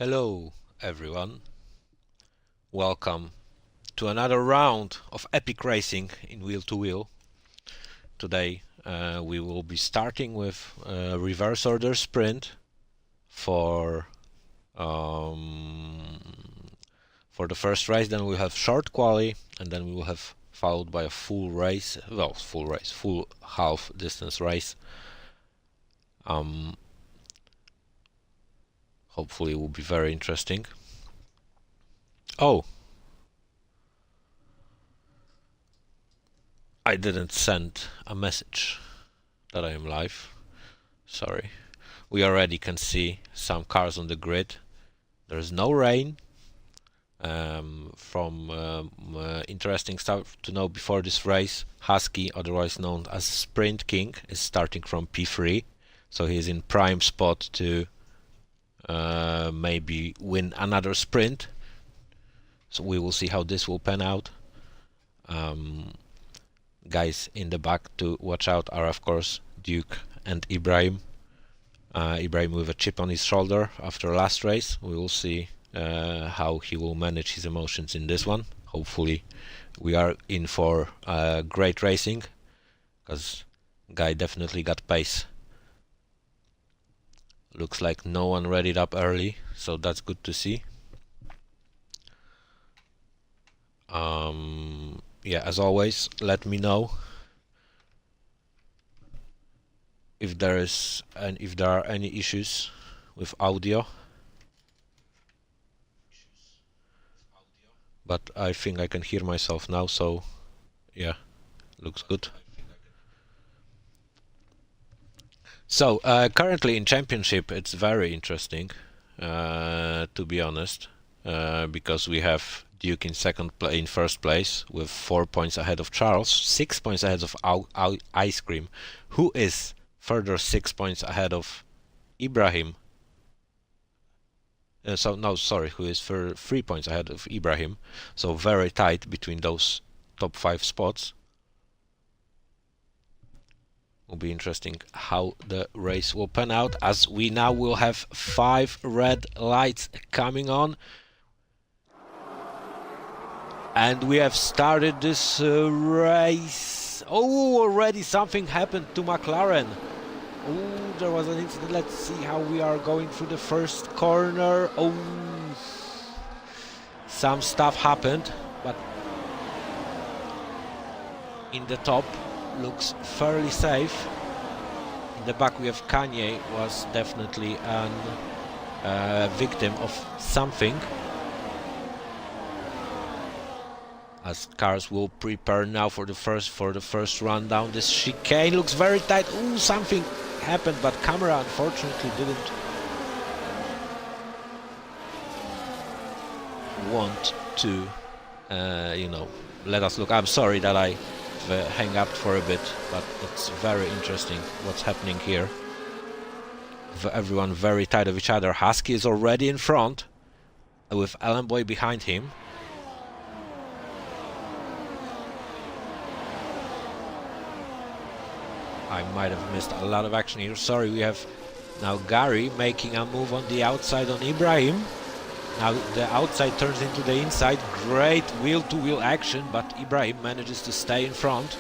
Hello everyone, welcome to another round of epic racing in wheel to wheel. Today we will be starting with a reverse order sprint for the first race, then we'll have short quali, and then we will have followed by a full half distance race. Hopefully it will be very interesting. Oh, I didn't send a message that I am live. Sorry. We already can see some cars on the grid. There's no rain. Interesting stuff to know before this race, Husky, otherwise known as Sprint King, is starting from P3, so he's in prime spot to maybe win another sprint. So we will see how this will pan out. Guys in the back to watch out are of course Duke and Ibrahim. Ibrahim with a chip on his shoulder after last race. We will see how he will manage his emotions in this one. Hopefully we are in for great racing, because guy definitely got pace. Looks like no one readied up early, so that's good to see. Yeah, as always, let me know if there are any issues with audio. But I think I can hear myself now, so yeah, looks good. So currently in championship it's very interesting, to be honest, because we have Duke in first place with 4 points ahead of Charles, 6 points ahead of Ice Cream, who is further 6 points ahead of Ibrahim. Who is for 3 points ahead of Ibrahim. So very tight between those top 5 spots. Will be interesting how the race will pan out, as we now will have 5 red lights coming on. And we have started this race. Oh, already something happened to McLaren. Oh, there was an incident. Let's see how we are going through the first corner. Oh, some stuff happened, but in the top looks fairly safe. In the back we have Kanye, was definitely a victim of something. As cars will prepare now for the first run down this chicane. Looks very tight. Ooh, something happened, but camera unfortunately didn't want to let us look. I'm sorry that I hang up for a bit, but it's very interesting what's happening here. Everyone very tight of each other. Husky is already in front with Alan Boy behind him. I might have missed a lot of action here. Sorry, we have now Gary making a move on the outside on Ibrahim. Now the outside turns into the inside. Great wheel-to-wheel action, but Ibrahim manages to stay in front.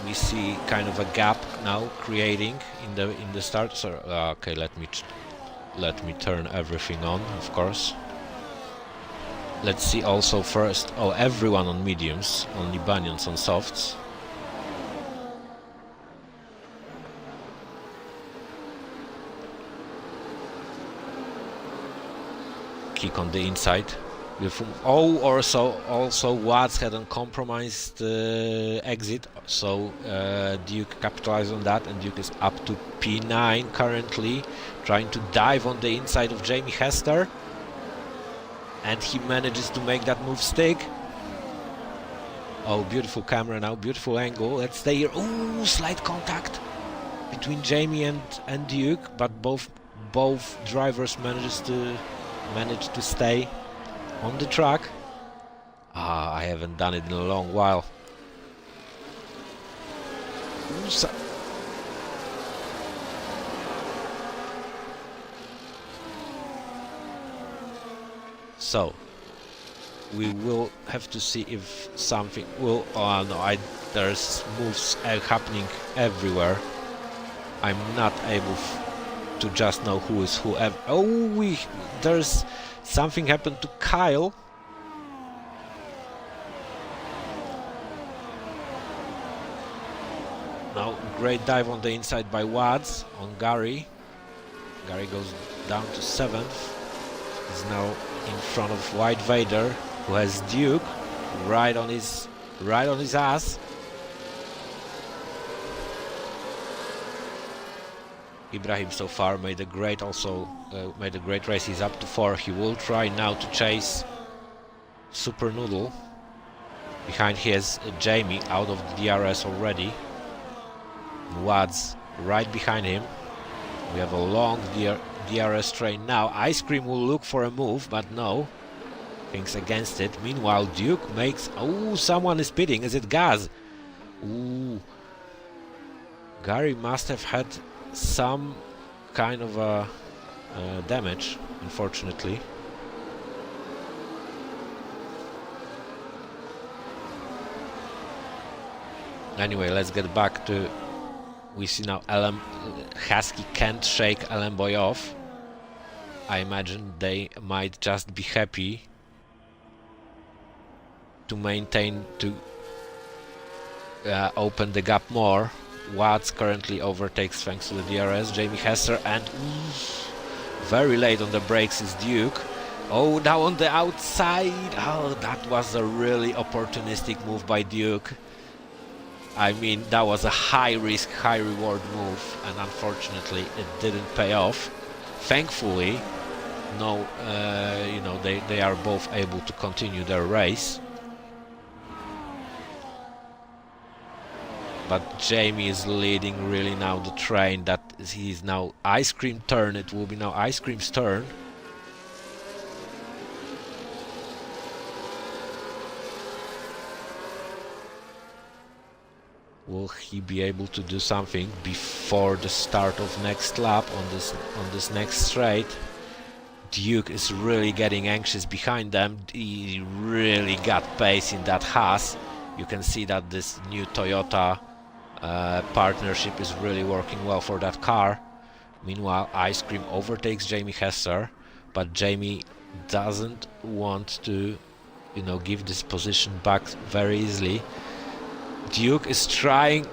We see kind of a gap now creating in the start. So okay, let me turn everything on, of course. Let's see also first. Oh, everyone on mediums, only Banyans on softs. Kick on the inside. Oh, also Watts had a compromised exit, so Duke capitalized on that, and Duke is up to P9 currently, trying to dive on the inside of Jamie Hester. And he manages to make that move stick. Oh, beautiful camera now, beautiful angle. Let's stay here. Oh, slight contact between Jamie and Duke, but both drivers manage to stay on the track. I haven't done it in a long while. So we will have to see if something will. Oh no, there's moves happening everywhere. I'm not able to just know who is who. Oh, there's something happened to Kyle. Now, great dive on the inside by Wads on Gary. Gary goes down to 7th. He's now in front of White Vader, who has Duke right on his ass. Ibrahim so far made a great race. He's up to 4. He will try now to chase Super Noodle. Behind he has Jamie out of the DRS already. Wads right behind him. We have a long DRS train now. Ice Cream will look for a move, but no. Things against it. Meanwhile, Duke makes... Oh, someone is pitting. Is it Gaz? Ooh. Gary must have had some kind of damage, unfortunately. Anyway, let's get back to... We see now Husky can't shake Boy off. I imagine they might just be happy to maintain, to open the gap more. Watts currently overtakes thanks to the DRS. Jamie Hester, and very late on the brakes is Duke. Oh, now on the outside. Oh, that was a really opportunistic move by Duke. I mean, that was a high risk, high reward move, and unfortunately it didn't pay off. Thankfully, no, you know, they are both able to continue their race. But Jamie is leading really now the train. That he's now Ice Cream turn. It will be now Ice Cream's turn. Will he be able to do something before the start of next lap on this next straight? Duke is really getting anxious behind them. He really got pace in that Haas. You can see that this new Toyota partnership is really working well for that car. Meanwhile, Ice Cream overtakes Jamie Hester, but Jamie doesn't want to, you know, give this position back very easily. Duke is trying.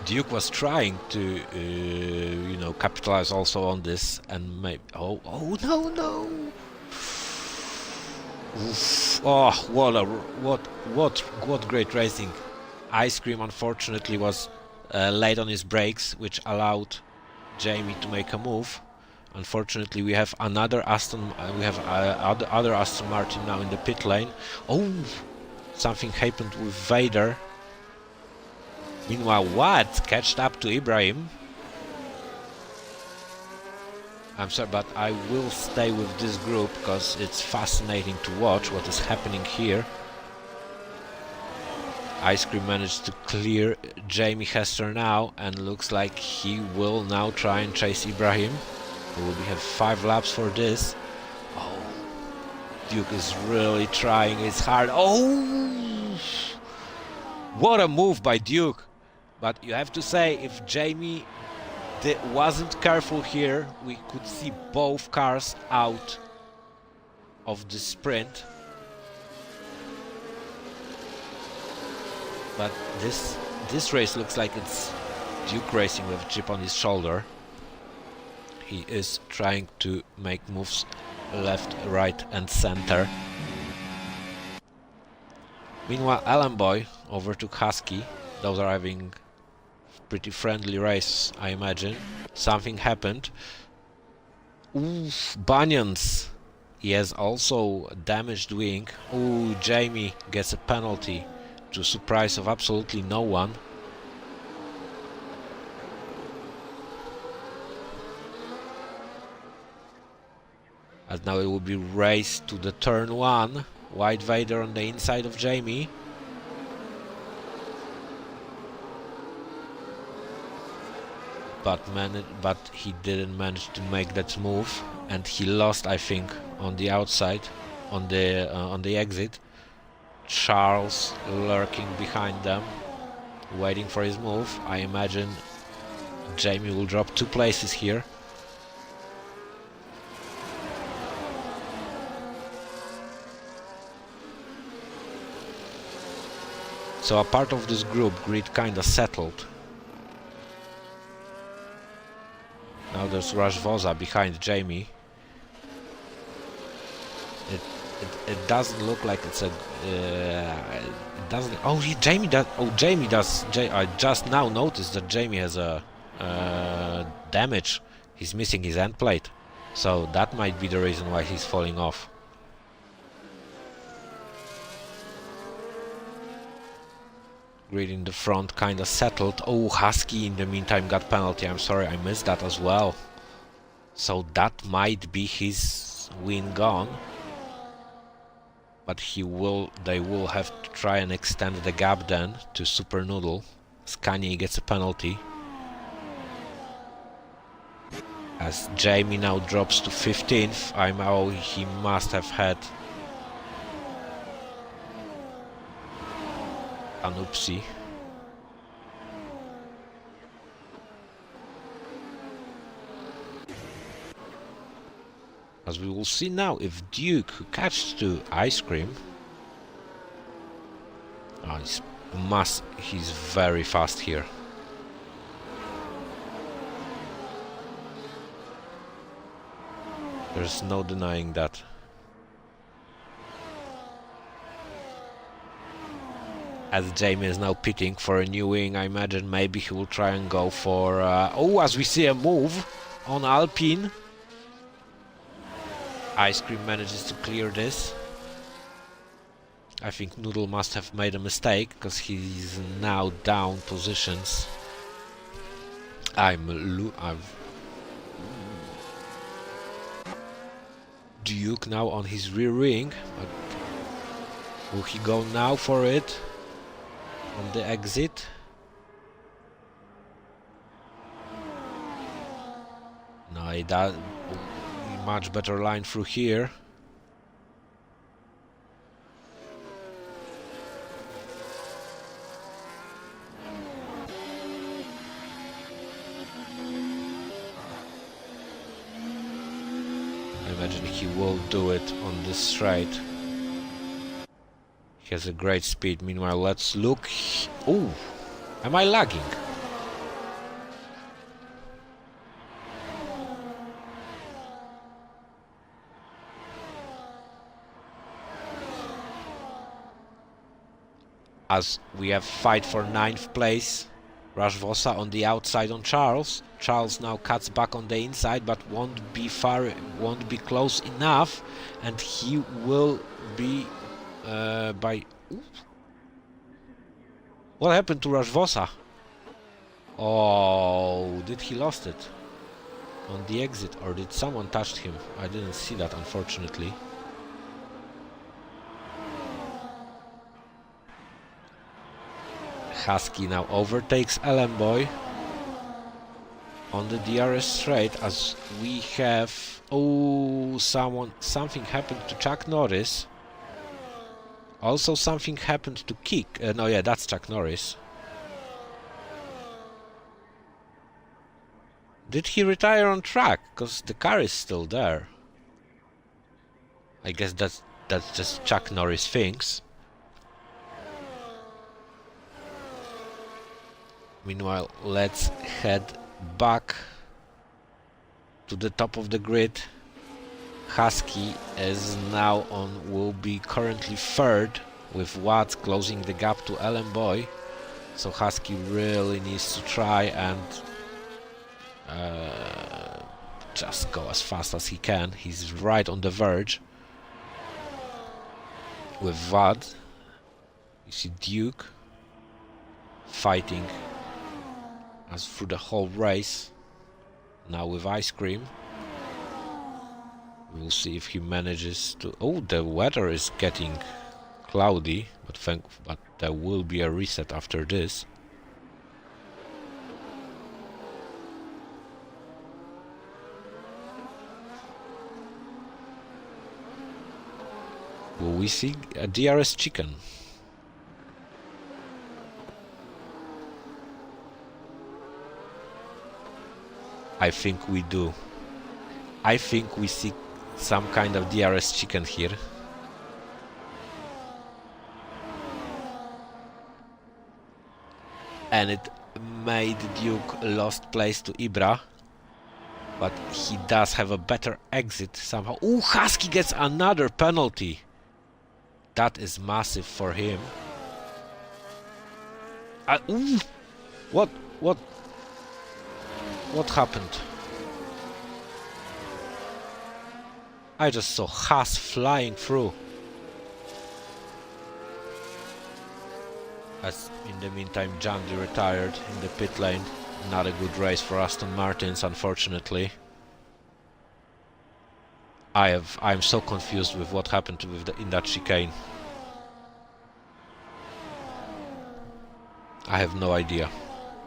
Duke was trying to, you know, capitalize also on this, and maybe. Oh no! Oof. Oh, what great racing! Ice Cream unfortunately was late on his brakes, which allowed Jamie to make a move. Unfortunately, we have another other Aston Martin now in the pit lane. Oh. Something happened with Vader. Meanwhile, Watt catched up to Ibrahim. I'm sorry, but I will stay with this group because it's fascinating to watch what is happening here. Ice Cream managed to clear Jamie Hester now, and looks like he will now try and chase Ibrahim. We will have 5 laps for this. Oh. Duke is really trying his hard. Oh! What a move by Duke! But you have to say, if Jamie wasn't careful here, we could see both cars out of the sprint. But this race looks like it's Duke racing with a chip on his shoulder. He is trying to make moves left, right and center. Meanwhile, Alan Boy overtook Husky. Those are having pretty friendly race, I imagine. Something happened. Oof, Banyans. He has also damaged wing. Ooh, Jamie gets a penalty to surprise of absolutely no one. As now it will be race to the turn 1. White Vader on the inside of Jamie. but he didn't manage to make that move, and he lost, I think, on the outside, on the exit. Charles lurking behind them, waiting for his move. I imagine Jamie will drop 2 places here. So a part of this group grid kinda settled. Now there's Rashvoza behind Jamie. It doesn't look like it's a. It doesn't. Oh, Jamie does. Oh, Jamie does. I just now noticed that Jamie has a damage. He's missing his end plate, so that might be the reason why he's falling off. Grid in the front kind of settled. Oh, Husky in the meantime got penalty. I'm sorry, I missed that as well. So that might be his win gone. But they will have to try and extend the gap then to Super Noodle. Scania gets a penalty. As Jamie now drops to 15th, he must have had an oopsie. As we will see now, if Duke, who catches to Ice Cream, he's very fast here. There's no denying that. As Jamie is now pitting for a new wing, I imagine maybe he will try and go for... as we see a move on Alpine. Ice Cream manages to clear this. I think Noodle must have made a mistake, because he's now down positions. Duke now on his rear wing. Will he go now for it? On the exit? No, he does. Much better line through here. I imagine he will do it on this straight. He has a great speed. Meanwhile, let's look. Oh, am I lagging? As we have fight for 9th place. Rashvosa on the outside on Charles. Charles now cuts back on the inside, but won't be close enough, and he will be by... Ooh. What happened to Rashvosa? Oh, did he lost it on the exit, or did someone touch him? I didn't see that, unfortunately. Husky now overtakes Boy on the DRS straight, as we have... Oh, something happened to Chuck Norris. Also something happened to Kick. No, yeah, that's Chuck Norris. Did he retire on track? Because the car is still there. I guess that's just Chuck Norris things. Meanwhile, let's head back to the top of the grid. Husky is now will be currently 3rd, with Watts closing the gap to Boy. So Husky really needs to try and just go as fast as he can. He's right on the verge. With Vad, you see Duke fighting as through the whole race. Now with Ice Cream. We'll see if he manages to... Oh, the weather is getting cloudy, but there will be a reset after this. Will we see a DRS chicken? I think we do. I think we see some kind of DRS chicken here. And it made Duke lost place to Ibra. But he does have a better exit somehow. Ooh, Husky gets another penalty. That is massive for him. Ooh, what happened? I just saw Haas flying through. As in the meantime, Jandy retired in the pit lane. Not a good race for Aston Martins, unfortunately. I'm so confused with what happened in that chicane. I have no idea.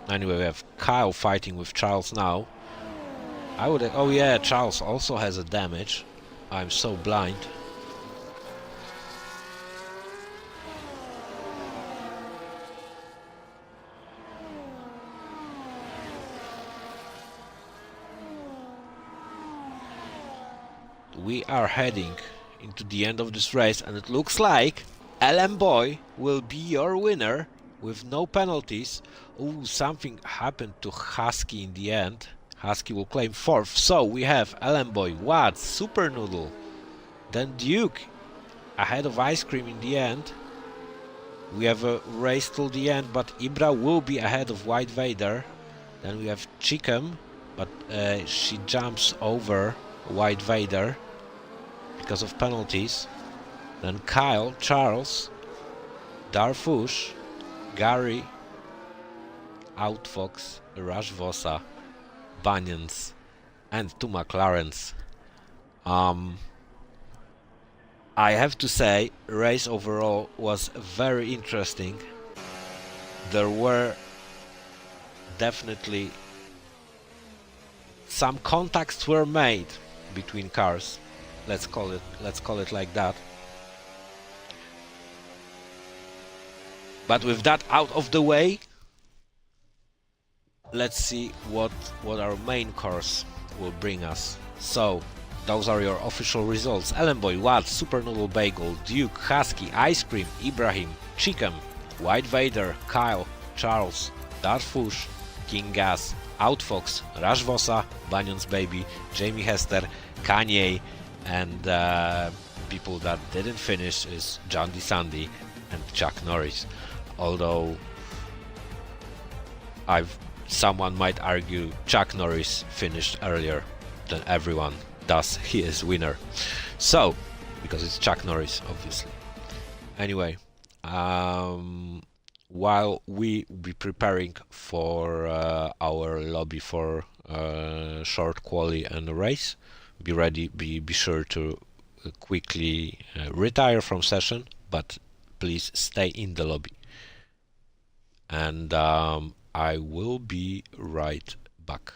Anyway, we have Kyle fighting with Charles now. Oh yeah, Charles also has a damage. I'm so blind. We are heading into the end of this race, and it looks like LM Boy will be your winner with no penalties. Oh, something happened to Husky in the end. Husky will claim 4th. So we have LM Boy, Watts, Super Noodle, then Duke ahead of Ice Cream in the end. We have a race till the end, but Ibra will be ahead of White Vader. Then we have Chikem, but she jumps over White Vader because of penalties. Then Kyle, Charles, Darfush, Gary, Outfox, Rashvosa, Banyans, and 2 McLarens. I have to say, race overall was very interesting. There were definitely some contacts were made between cars. Let's call it like that. But with that out of the way, let's see what our main course will bring us. So, those are your official results. Ellenboy, Watts, Super Noodle Bagel, Duke, Husky, Ice Cream, Ibrahim, Chicken, White Vader, Kyle, Charles, Darfush, King Gas, Outfox, Rashvosa, Banyon's Baby, Jamie Hester, Kanye, and people that didn't finish is John D. Sandy and Chuck Norris. Although someone might argue Chuck Norris finished earlier than everyone, thus he is winner. So, because it's Chuck Norris, obviously. Anyway, while we be preparing for our lobby for short quali and race, be ready, be sure to quickly retire from session, but please stay in the lobby. And I will be right back.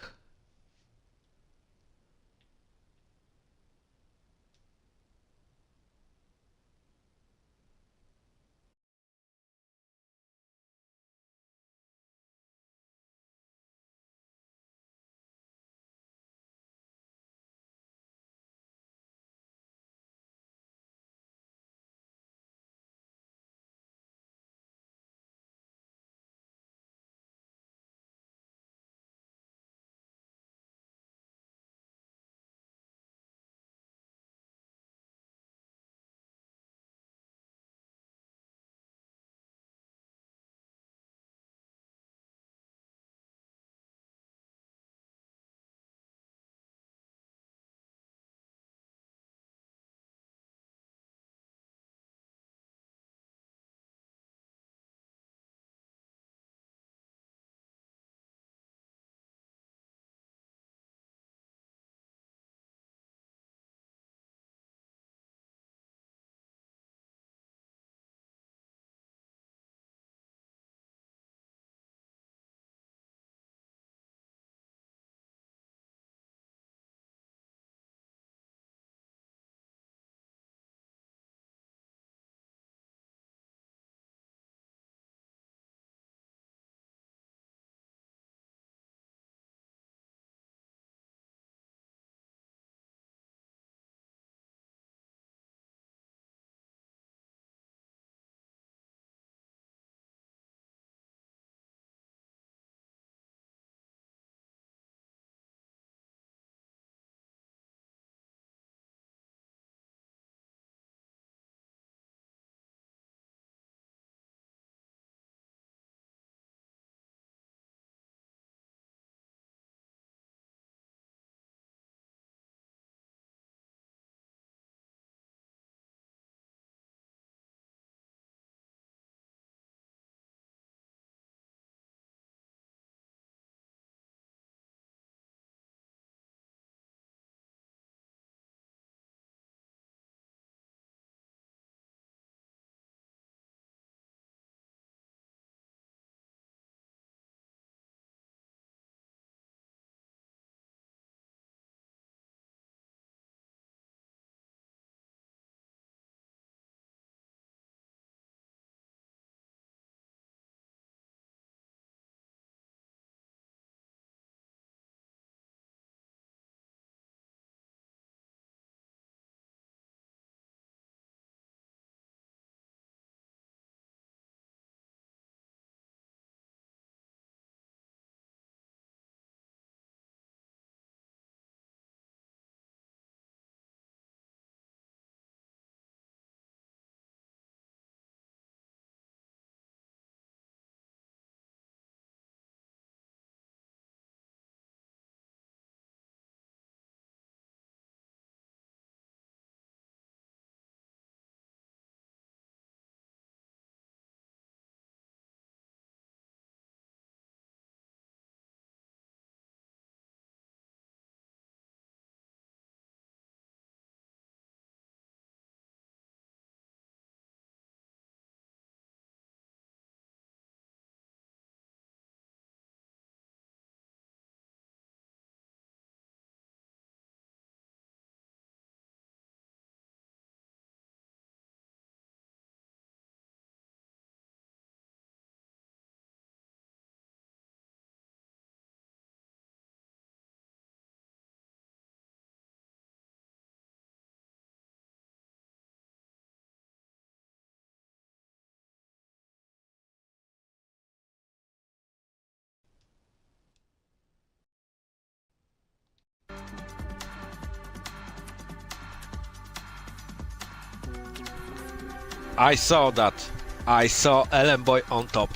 I saw that. I saw Ellen Boy on top.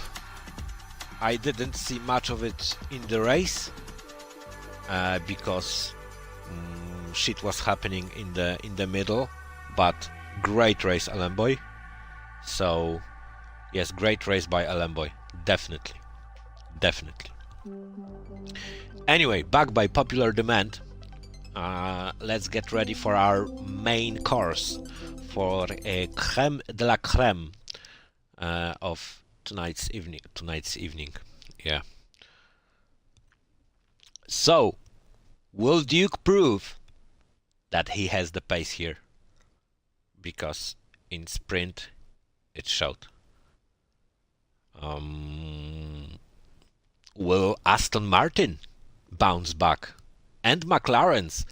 I didn't see much of it in the race because shit was happening in the middle. But great race, Ellen Boy. So yes, great race by Ellen Boy. Definitely, definitely. Anyway, back by popular demand. Let's get ready for our main course, for a crème de la crème of tonight's evening. Yeah. So, will Duke prove that he has the pace here? Because in sprint it showed. Will Aston Martin bounce back? And McLaren's.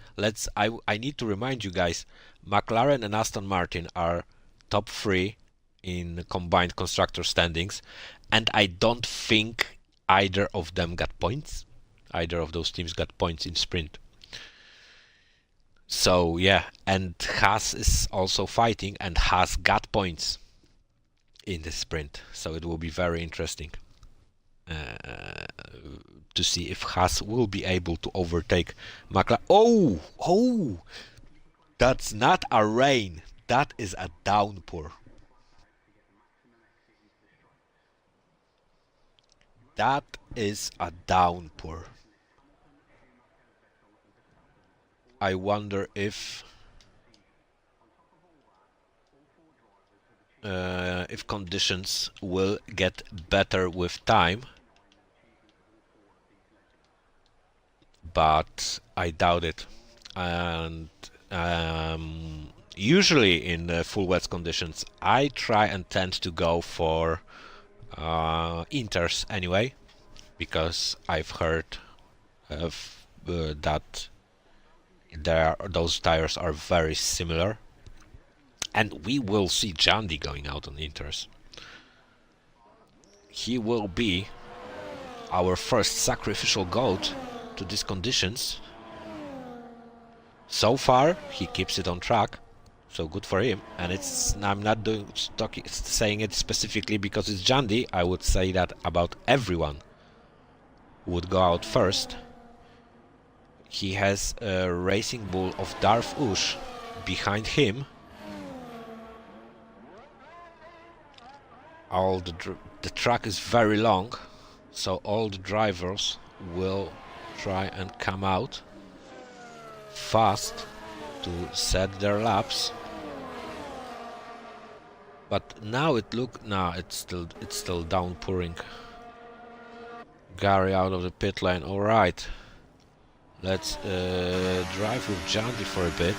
I need to remind you guys, McLaren and Aston Martin are top 3 in combined constructor standings, and I don't think either of them got points. Either of those teams got points in sprint. So yeah, and Haas is also fighting, and Haas got points in the sprint. So it will be very interesting to see if Haas will be able to overtake McLaren. Oh! That's not a rain. That is a downpour. That is a downpour. I wonder if conditions will get better with time. But I doubt it. And usually in full wet conditions, I try and tend to go for inters anyway, because I've heard that those tires are very similar, and we will see Jandy going out on inters. He will be our first sacrificial goat to these conditions. So far he keeps it on track, so good for him. And I'm not saying it specifically because it's Jandy. I would say that about everyone who would go out first. He has a Racing Bull of Darth Ush behind him. The track is very long, so all the drivers will try and come out fast to set their laps. But now it's still downpouring. Gary out of the pit lane. All right, let's drive with Jandy for a bit.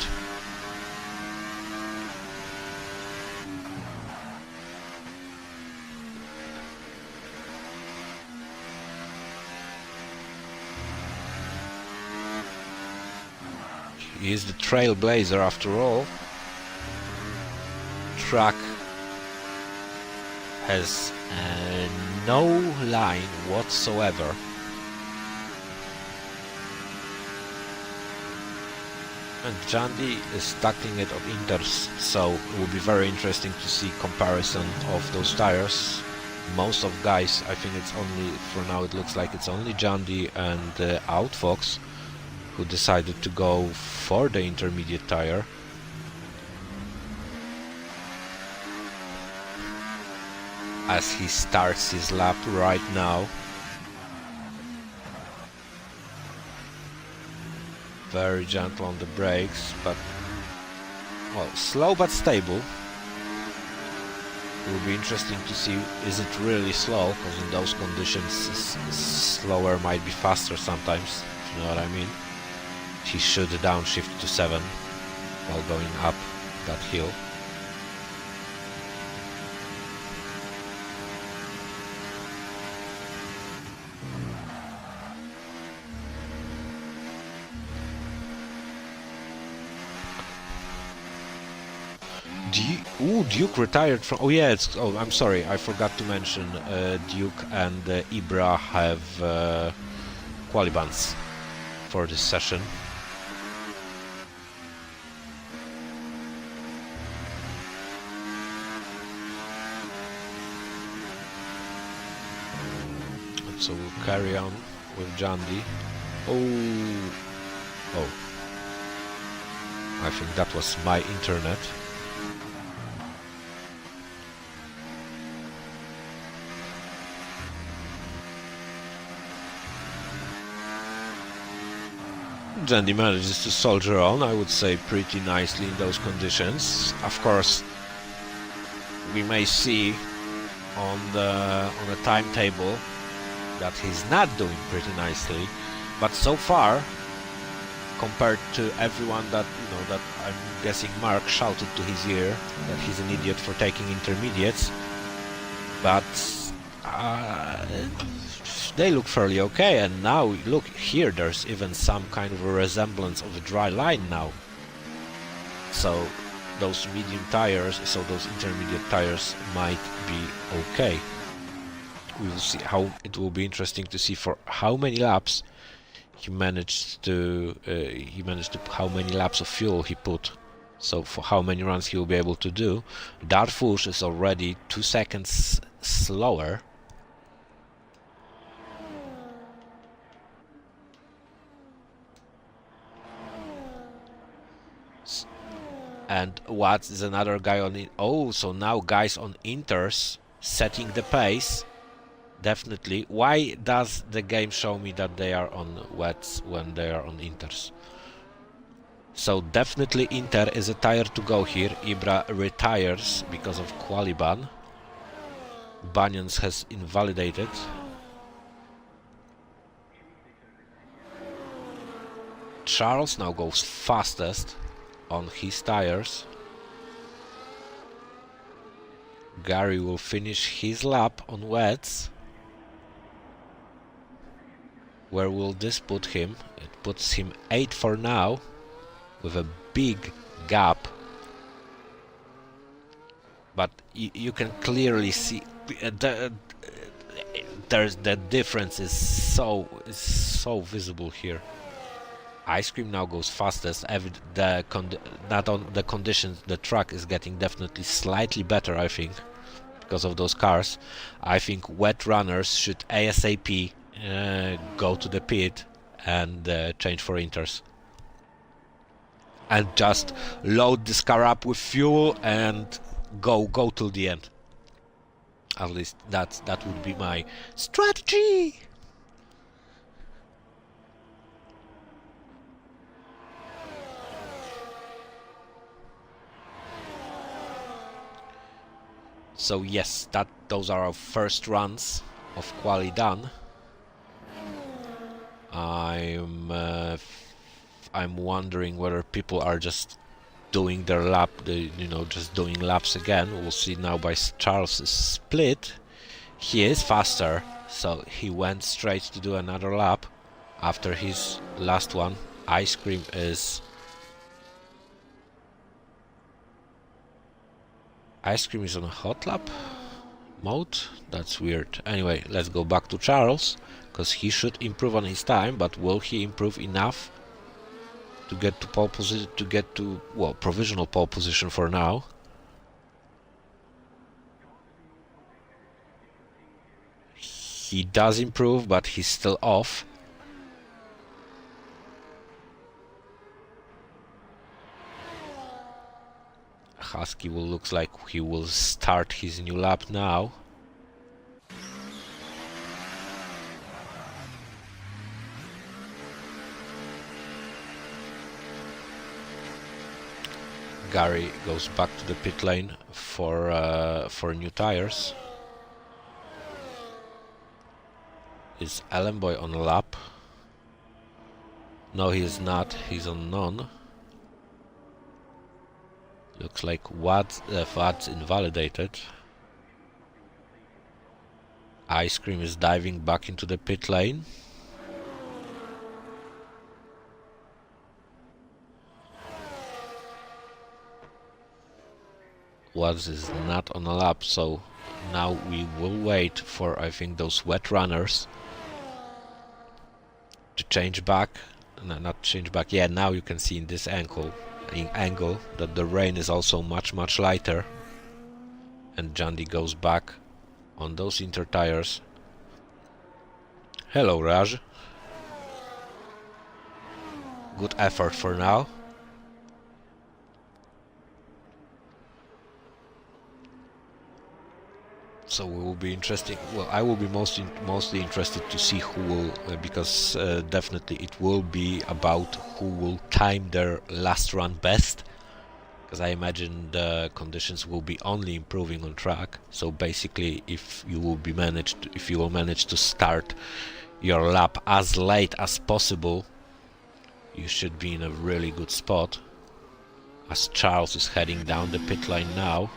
He is the trailblazer after all. Track has no line whatsoever. And Jandy is tackling it on inters, so it will be very interesting to see comparison of those tires. Most of guys, I think it's only, for now it looks like it's only Jandy and Outfox who decided to go for the intermediate tire. As he starts his lap right now. Very gentle on the brakes, but well, slow but stable. It will be interesting to see, is it really slow, because in those conditions slower might be faster sometimes, if you know what I mean. He should downshift to 7 while going up that hill. Duke retired from... Oh yeah, I'm sorry, I forgot to mention Duke and Ibra have qualibans for this session. So we'll carry on with Jandy. Oh, oh. I think that was my internet. Jandy manages to soldier on, I would say, pretty nicely in those conditions. Of course, we may see on the timetable that he's not doing pretty nicely, but so far, compared to everyone that that I'm guessing Mark shouted to his ear that he's an idiot for taking intermediates, but they look fairly okay. And now look here, there's even some kind of a resemblance of a dry line now. So those medium tires, so those intermediate tires might be okay. We will see how it will be interesting to see for how many laps he managed to how many laps of fuel he put. So for how many runs he will be able to do. Darfush is already 2 seconds slower. And Watts is another guy on it. Oh, so now guys on Inters setting the pace. Definitely. Why does the game show me that they are on wets when they are on Inters? So definitely Inter is a tire to go here. Ibra retires because of Qualiban. Banyans has invalidated. Charles now goes fastest on his tires. Gary will finish his lap on wets. Where will this put him? It puts him 8th for now, with a big gap. But you can clearly see there's the difference is so visible here. Ice Cream now goes fastest. Not on the conditions, the track is getting definitely slightly better, I think, because of those cars. I think wet runners should ASAP go to the pit and change for Inters. And just load this car up with fuel and go till the end. At least that would be my strategy. So yes, those are our first runs of quali done. I'm wondering whether people are just doing their lap, just doing laps again. We'll see now by Charles's split. He is faster, so he went straight to do another lap after his last one. Ice Cream is on a hot lap mode. That's weird. Anyway, let's go back to Charles, because he should improve on his time, but will he improve enough to get to pole position, provisional pole position for now? He does improve, but he's still off. Husky looks like he will start his new lap now. Gary goes back to the pit lane for new tires. Is Ellenboy on a lap? No, he is not. He's on none. Looks like Watt's invalidated. Ice Cream is diving back into the pit lane. Watts is not on a lap, so now we will wait for, I think, those wet runners to change back. No, not change back. Yeah, now you can see in this angle that the rain is also much lighter, and Jandy goes back on those Inter tires. Hello, Raj. Good effort for now. So we will be interesting. Well, I will be mostly interested to see who will, because definitely it will be about who will time their last run best. Because I imagine the conditions will be only improving on track. So basically, if you will manage to start your lap as late as possible, you should be in a really good spot. As Charles is heading down the pit lane now.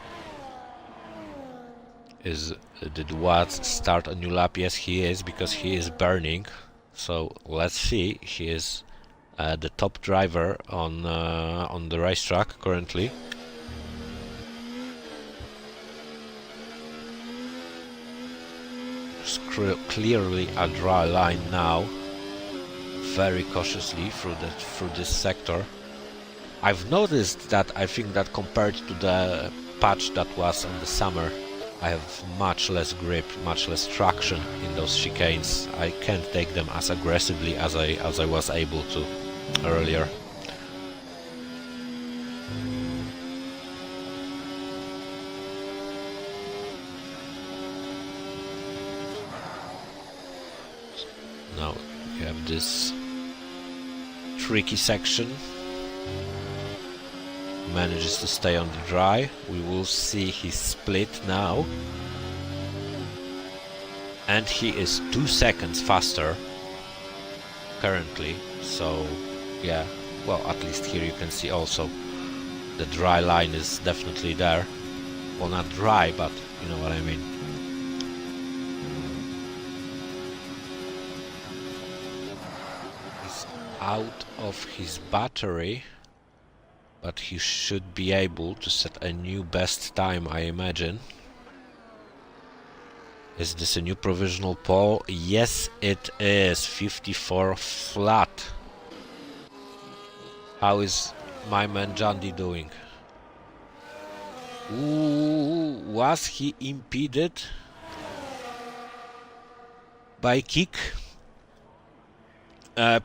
Did Watts start a new lap? Yes, he is, because he is burning. So let's see. He is the top driver on the racetrack currently. It's clearly a dry line now. Very cautiously through this sector. I've noticed that I think that compared to the patch that was in the summer, I have much less grip, much less traction in those chicanes. I can't take them as aggressively as I was able to earlier. Now you have this tricky section. Manages to stay on the dry. We will see his split now. And he is 2 seconds faster currently. So yeah, well, at least here you can see also the dry line is definitely there. Well, not dry, but you know what I mean. He's out of his battery. But he should be able to set a new best time, I imagine. Is this a new provisional pole? Yes, it is. 54 flat. How is my man Jandy doing? Ooh, was he impeded by kick?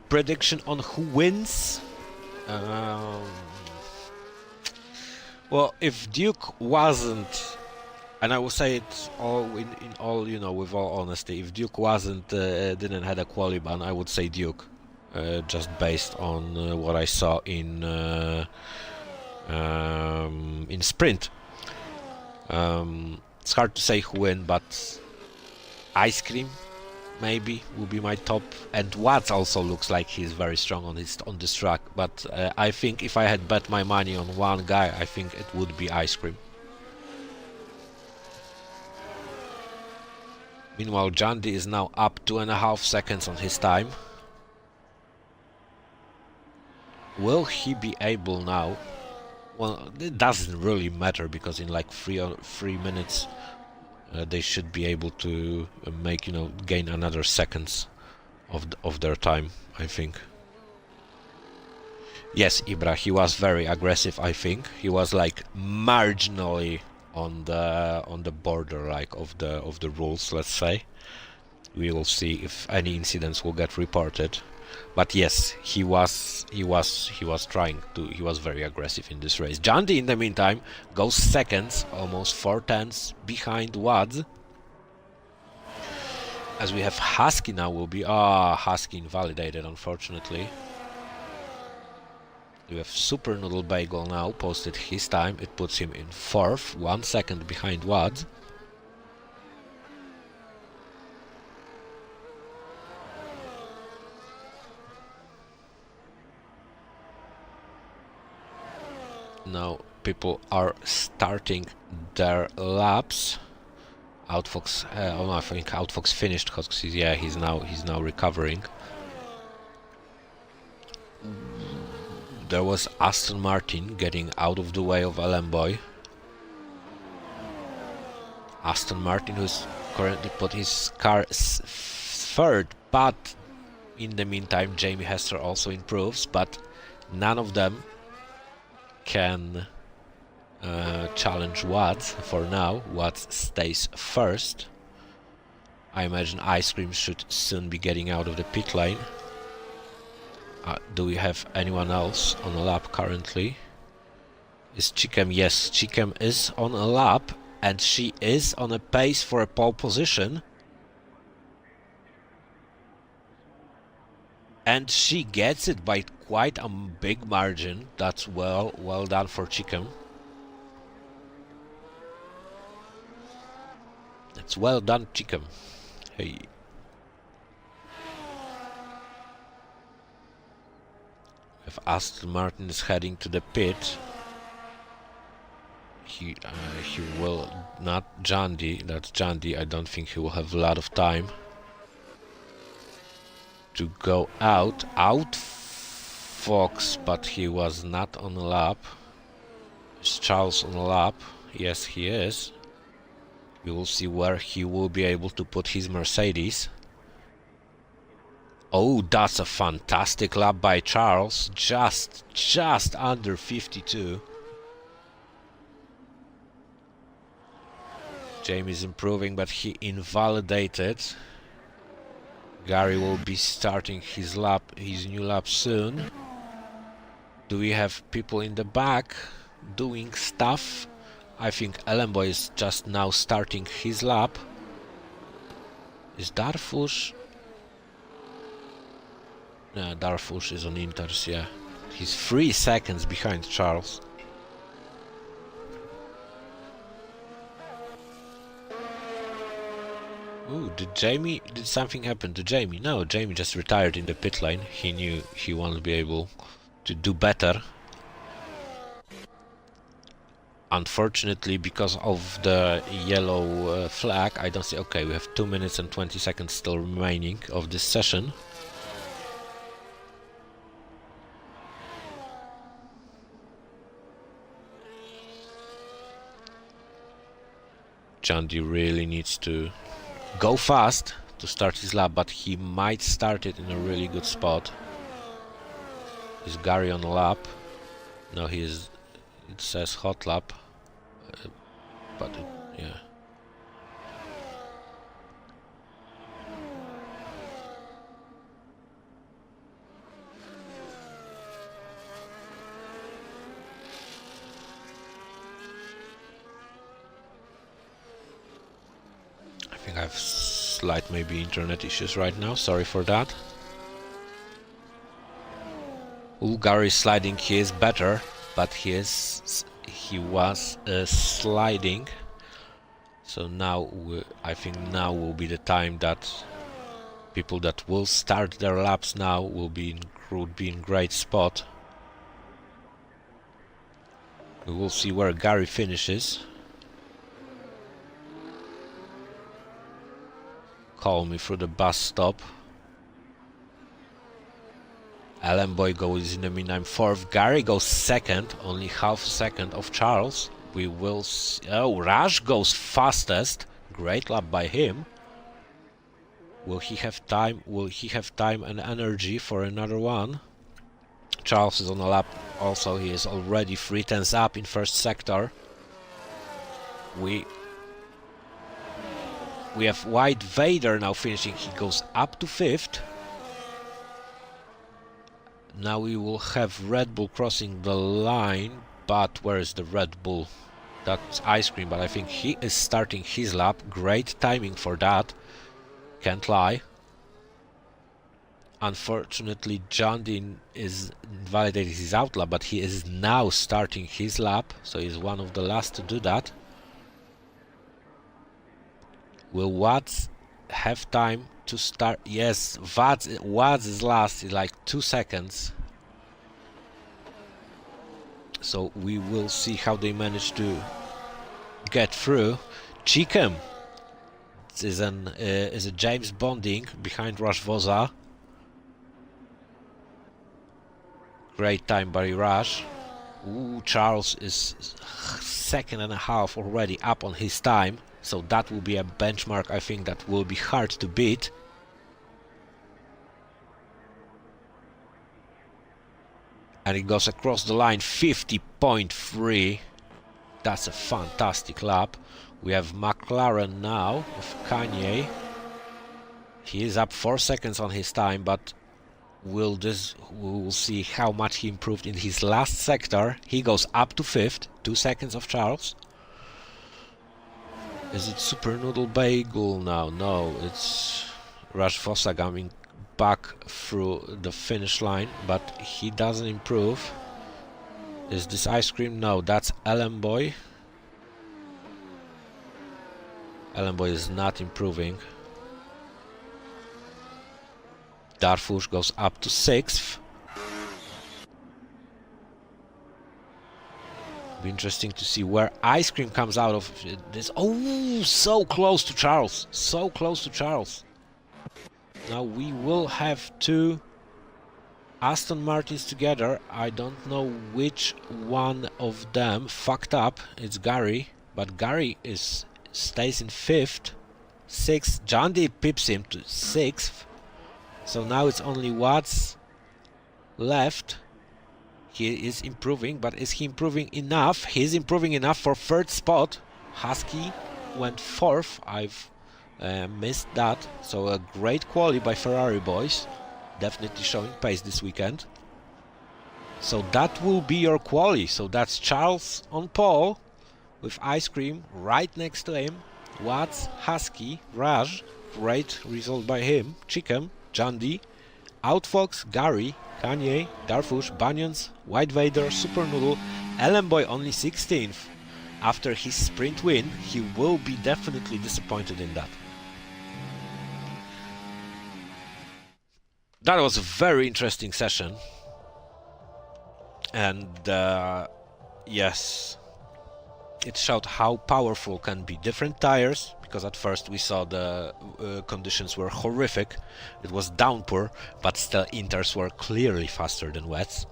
Prediction on who wins? Well, if Duke wasn't, and I will say it all in all, you know, with all honesty, if Duke wasn't didn't had a quali ban, I would say Duke, just based on what I saw in sprint. It's hard to say who win, but Ice Cream maybe will be my top, and Watts also looks like he's very strong on this track, but I think if I had bet my money on one guy, I think it would be Ice Cream. Meanwhile, Jandy is now up 2.5 seconds on his time. Will he be able now? Well, it doesn't really matter, because in like 3 minutes they should be able to make, you know, gain another seconds of their time, I think. Yes, Ibra, he was very aggressive. I think he was like marginally on the border, like of the rules. Let's say. We will see if any incidents will get reported. But yes, he was trying to. He was very aggressive in this race. Jandy, in the meantime, goes seconds, almost 4/10 behind Wads. As we have Husky now will be Husky invalidated, unfortunately. We have Super Noodle Bagel now posted his time. It puts him in 4th, 1 second behind Wads. Now people are starting their laps. Outfox, oh no, I think Outfox finished because yeah, he's now recovering. There was Aston Martin getting out of the way of Alemboy. Aston Martin, who's currently put his car 3rd, but in the meantime Jamie Hester also improves, but none of them can challenge Watts for now. Watts stays 1st. I imagine Ice Cream should soon be getting out of the pit lane. Do we have anyone else on a lap currently? Is Chikem? Yes, Chikem is on a lap, and she is on a pace for a pole position. And she gets it by quite a big margin. That's well done for Chikem. That's well done, Chikem. Hey. If Aston Martin is heading to the pit, he will not Jandy. That's Jandy. I don't think he will have a lot of time to go out. Fox, but he was not on a lap. Is Charles on a lap? Yes, he is. We will see where he will be able to put his Mercedes. Oh, that's a fantastic lap by Charles. Just under 52. Jamie's improving, but he invalidated. Gary will be starting his new lap soon. Do we have people in the back doing stuff? I think Ellenboy is just now starting his lap. Is Darfush? No, Darfush is on Inters, yeah. He's 3 seconds behind Charles. Ooh, did something happen to Jamie? No, Jamie just retired in the pit lane. He knew he won't be able to do better. Unfortunately, because of the yellow flag, I don't see. Okay, we have 2 minutes and 20 seconds still remaining of this session. Jandy really needs to go fast to start his lap, but he might start it in a really good spot. Is Gary on a lap? No, he is. It says hot lap, yeah. I think I have slight maybe internet issues right now. Sorry for that. Ooh, Gary is sliding. He is better, but he was sliding. So now I think now will be the time that people that will start their laps now would be in great spot. We will see where Gary finishes. Call me through the bus stop. Ellenboy goes in the meantime 4th. Gary goes 2nd, only half second of Charles. We will see. Oh, Raj goes fastest. Great lap by him. Will he have time? Will he have time and energy for another one? Charles is on a lap also. He is already 3 tenths up in first sector. We have White Vader now finishing. He goes up to 5th. Now we will have Red Bull crossing the line, but where is the Red Bull? That's Ice Cream, but I think he is starting his lap. Great timing for that. Can't lie. Unfortunately, John Dean is invalidated his out lap, but he is now starting his lap, so he's one of the last to do that. Will Watts have time to start? Yes, Watts is last in like 2 seconds. So we will see how they manage to get through. Chikem is a James Bonding behind Rashvoza. Great time by Rush. Ooh, Charles is 2.5 already up on his time. So that will be a benchmark, I think, that will be hard to beat. And it goes across the line, 50.3. That's a fantastic lap. We have McLaren now of Kanye. He is up 4 seconds on his time, but we will see how much he improved in his last sector. He goes up to 5th, 2 seconds of Charles. Is it Super Noodle Bagel now? No, it's Rush Vossa coming back through the finish line, but he doesn't improve. Is this ice cream? No, that's Ellen Boy. Ellen Boy is not improving. Darfush goes up to 6th. Be interesting to see where ice cream comes out of this. Oh, so close to Charles. So close to Charles. Now we will have 2 Aston Martins together. I don't know which one of them fucked up. It's Gary, but Gary stays in 5th. 6th. John D pips him to 6th. So now it's only Watts left. He is improving, but is he improving enough? He's improving enough for 3rd spot. Husky went 4th. I've missed that. So a great quali by Ferrari boys. Definitely showing pace this weekend. So that will be your quali. So that's Charles on pole with ice cream right next to him. Watts, Husky, Raj. Great result by him. Chicken, Jandy, Outfox, Gary, Kanye, Darfush, Banyans, White Vader, Super Noodle, Ellen Boy only 16th. After his sprint win, he will be definitely disappointed in that. That was a very interesting session. And yes, it showed how powerful can be different tires, because at first we saw the conditions were horrific. It was downpour, but still inters were clearly faster than wets.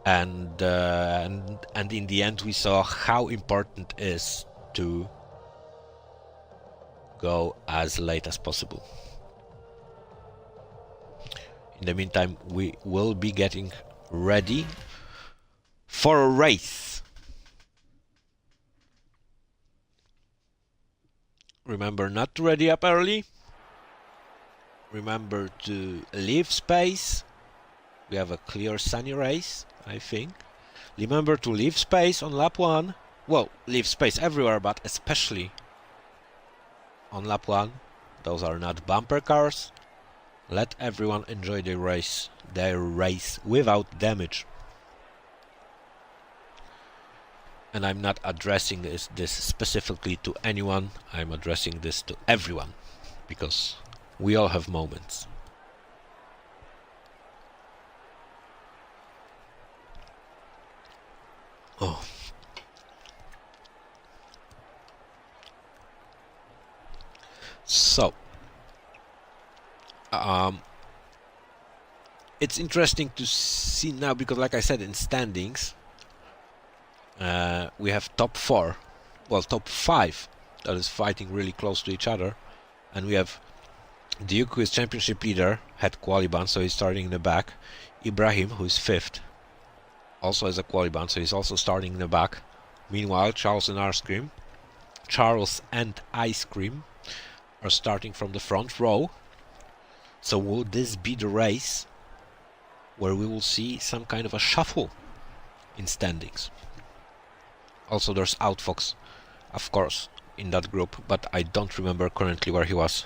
And in the end we saw how important it is to go as late as possible. In the meantime, we will be getting ready for a race. Remember not to ready up early. Remember to leave space. We have a clear sunny race, I think. Remember to leave space on lap 1. Well, leave space everywhere, but especially on lap 1. Those are not bumper cars. Let everyone enjoy their race without damage. And I'm not addressing this specifically to anyone. I'm addressing this to everyone, because we all have moments. Oh. So, it's interesting to see now, because like I said, in standings, we have top 4, well, top 5 that is fighting really close to each other, and we have Duke, who is championship leader, had quali-ban, so he's starting in the back. Ibrahim, who is 5th, also has a quali-ban, so he's also starting in the back. Meanwhile, Charles and Ice Cream are starting from the front row. So will this be the race where we will see some kind of a shuffle in standings? Also, there's Outfox, of course, in that group, but I don't remember currently where he was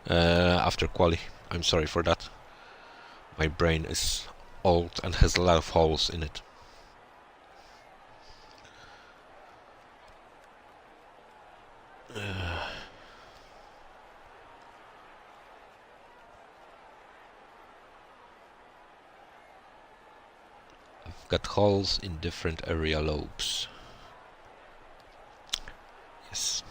after quali. I'm sorry for that. My brain is old and has a lot of holes in it. I've got holes in different area lobes. Yes.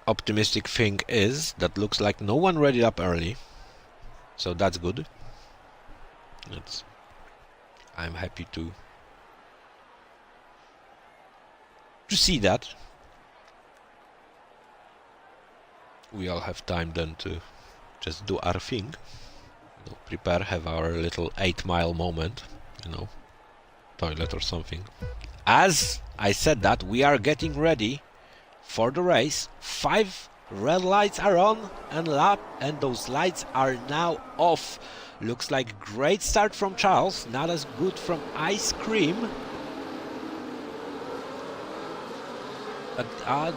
Optimistic thing is that looks like no one ready up early, so that's good. I'm happy to see that. We all have time then to just do our thing, prepare, have our little 8-mile moment, toilet or something. As I said that, we are getting ready for the race. 5 red lights are on and those lights are now off. Looks like great start from Charles, not as good from Ice Cream.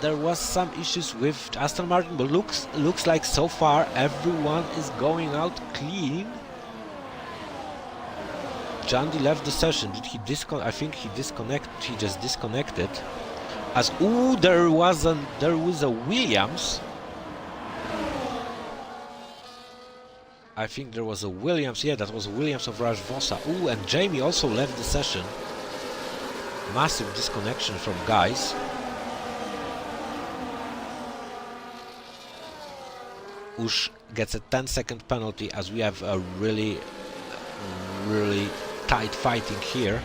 There was some issues with Aston Martin, but looks like so far everyone is going out clean. Jandy left the session. Did he disconnect? I think he just disconnected. As there was a Williams. I think there was a Williams. Yeah, that was a Williams of Raj Vossa. And Jamie also left the session. Massive disconnection from guys. Ush gets a 10-second penalty as we have a really tight fighting here.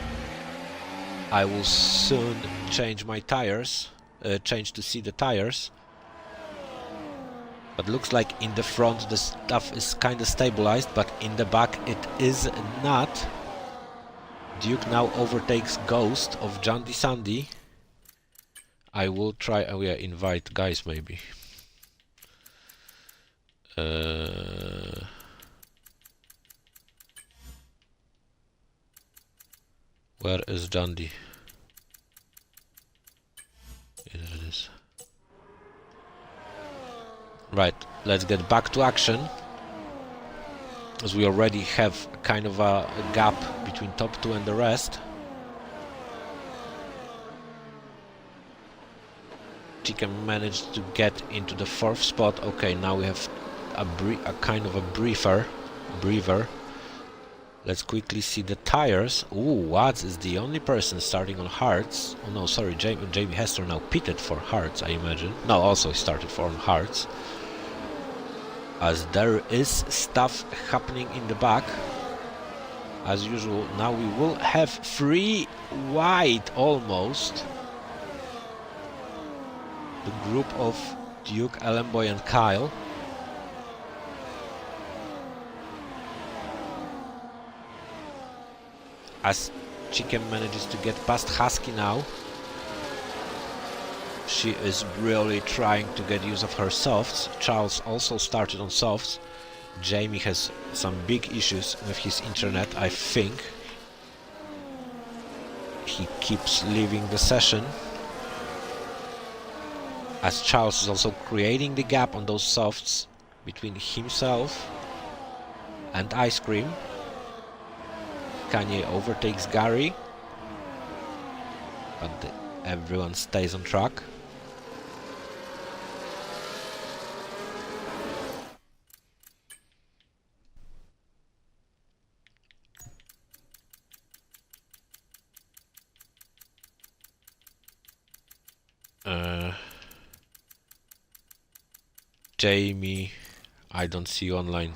I will soon change my tires, change to see the tires. But looks like in the front the stuff is kind of stabilized, but in the back it is not. Duke now overtakes Ghost of Jandy Sandy. I will try, invite guys maybe. Where is Jandy? Here it is. Right, let's get back to action, as we already have kind of a gap between top 2 and the rest. Chicken managed to get into the 4th spot. Okay, now we have a kind of a breather. Let's quickly see the tires. Watts is the only person starting on hards. Oh no, sorry, Jamie Hester now pitted for hards, I imagine. No, also started for on hards. As there is stuff happening in the back. As usual, now we will have 3 wide almost. The group of Duke, Ellenboy and Kyle. As Chicken manages to get past Husky now. She is really trying to get use of her softs. Charles also started on softs. Jamie has some big issues with his internet, I think. He keeps leaving the session. As Charles is also creating the gap on those softs between himself and Ice Cream. Kanye overtakes Gary, but everyone stays on track. Jamie, I don't see you online.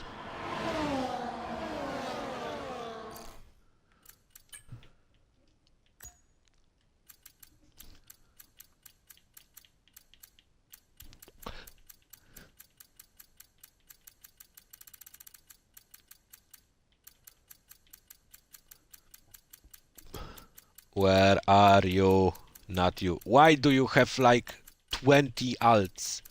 Where are you? Not you. Why do you have like 20 alts?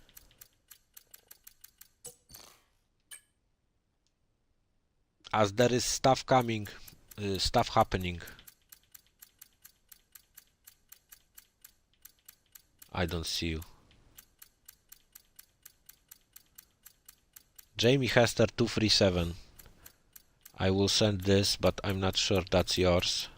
As there is stuff coming, stuff happening. I don't see you. Jamie Hester 237. I will send this, but I'm not sure that's yours.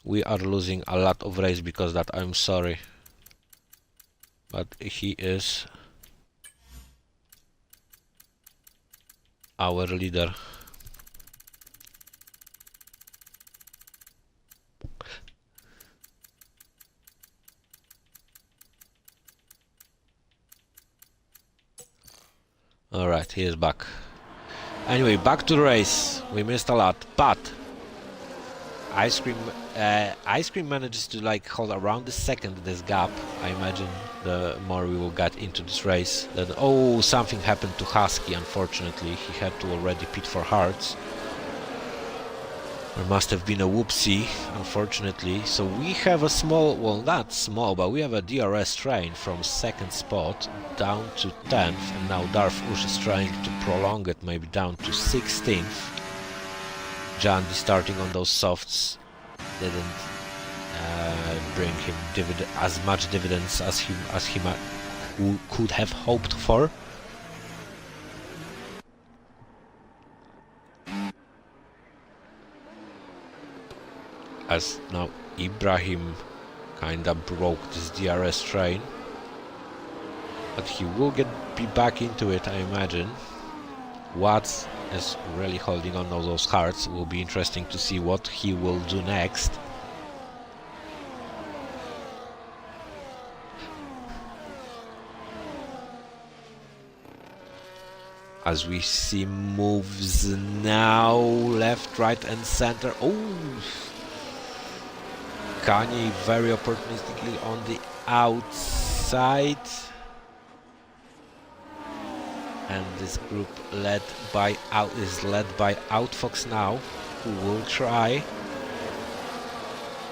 We are losing a lot of race because that, I'm sorry. But he is our leader. Alright, he is back. Anyway, back to the race. We missed a lot, but Ice Cream manages to like hold around the second this gap. I imagine the more we will get into this race. Then something happened to Husky. Unfortunately, he had to already pit for hearts. There must have been a whoopsie, unfortunately. So we have a small, well, not small, but we have a DRS train from second spot down to 10th, and now Darfush is trying to prolong it, maybe down to 16th. Jandy starting on those softs didn't bring him as much dividends as he could have hoped for. As now Ibrahim kinda broke this DRS train, but he will be back into it, I imagine. Watts is really holding on to those hearts. Will be interesting to see what he will do next. As we see moves now, left, right and center. Oh! Kanye very opportunistically on the outside. And this group is led by Outfox now, who will try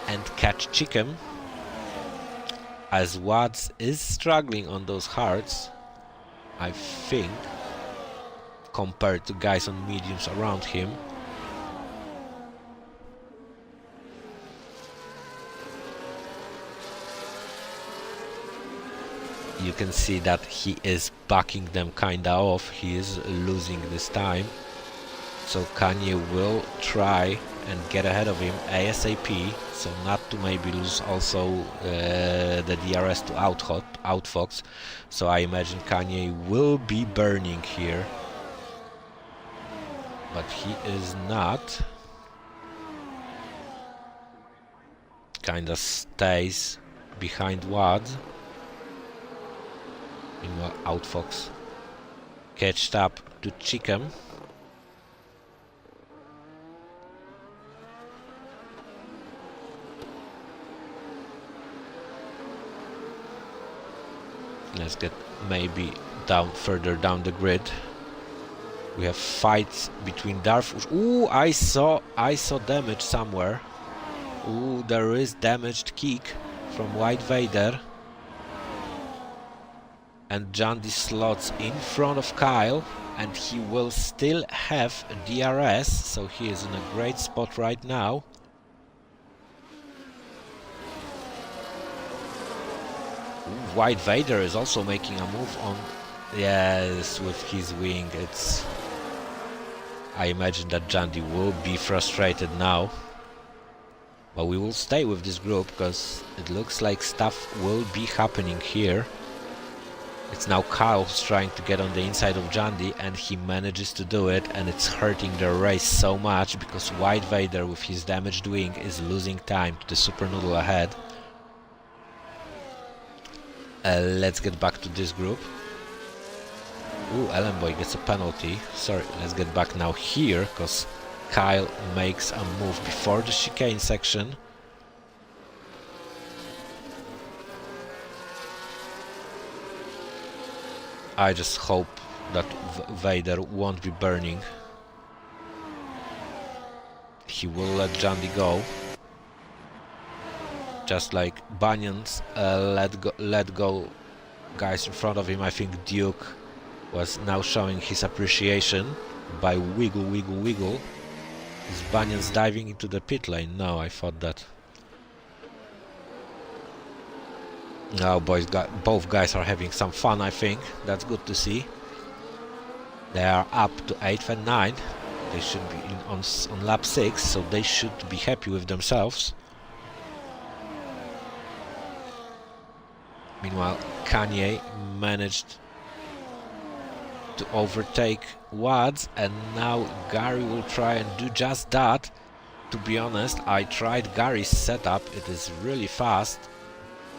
and catch Chicken. As Watts is struggling on those hearts, I think, compared to guys on mediums around him. You can see that he is backing them kinda off. He is losing this time. So Kanye will try and get ahead of him ASAP, so not to maybe lose also the DRS to Outfox. So I imagine Kanye will be burning here. But he is not. Kinda stays behind Wads. Meanwhile, Outfox catched up to Chicken. Let's get maybe further down the grid. We have fights between Darfush. Ooh, I saw damage somewhere. Ooh, there is damaged kick from White Vader. And Jandy slots in front of Kyle, and he will still have a DRS, so he is in a great spot right now. Ooh, White Vader is also making a move on, yes, with his wing. I imagine that Jandy will be frustrated now. But we will stay with this group, because it looks like stuff will be happening here. It's now Kyle who's trying to get on the inside of Jandy, and he manages to do it, and it's hurting the race so much because White Vader with his damaged wing is losing time to the Super Noodle ahead. Let's get back to this group. Ooh, Ellenboy gets a penalty. Sorry, let's get back now here, because Kyle makes a move before the chicane section. I just hope that Vader won't be burning. He will let Jandy go. Just like Banyans let go guys in front of him. I think Duke was now showing his appreciation by wiggle, wiggle, wiggle. Is Banyans diving into the pit lane? No, I thought that. Now both guys are having some fun, I think. That's good to see. They are up to 8th and 9th. They should be on lap 6, so they should be happy with themselves. Meanwhile, Kanye managed to overtake Wads, and now Gary will try and do just that. To be honest, I tried Gary's setup. It is really fast.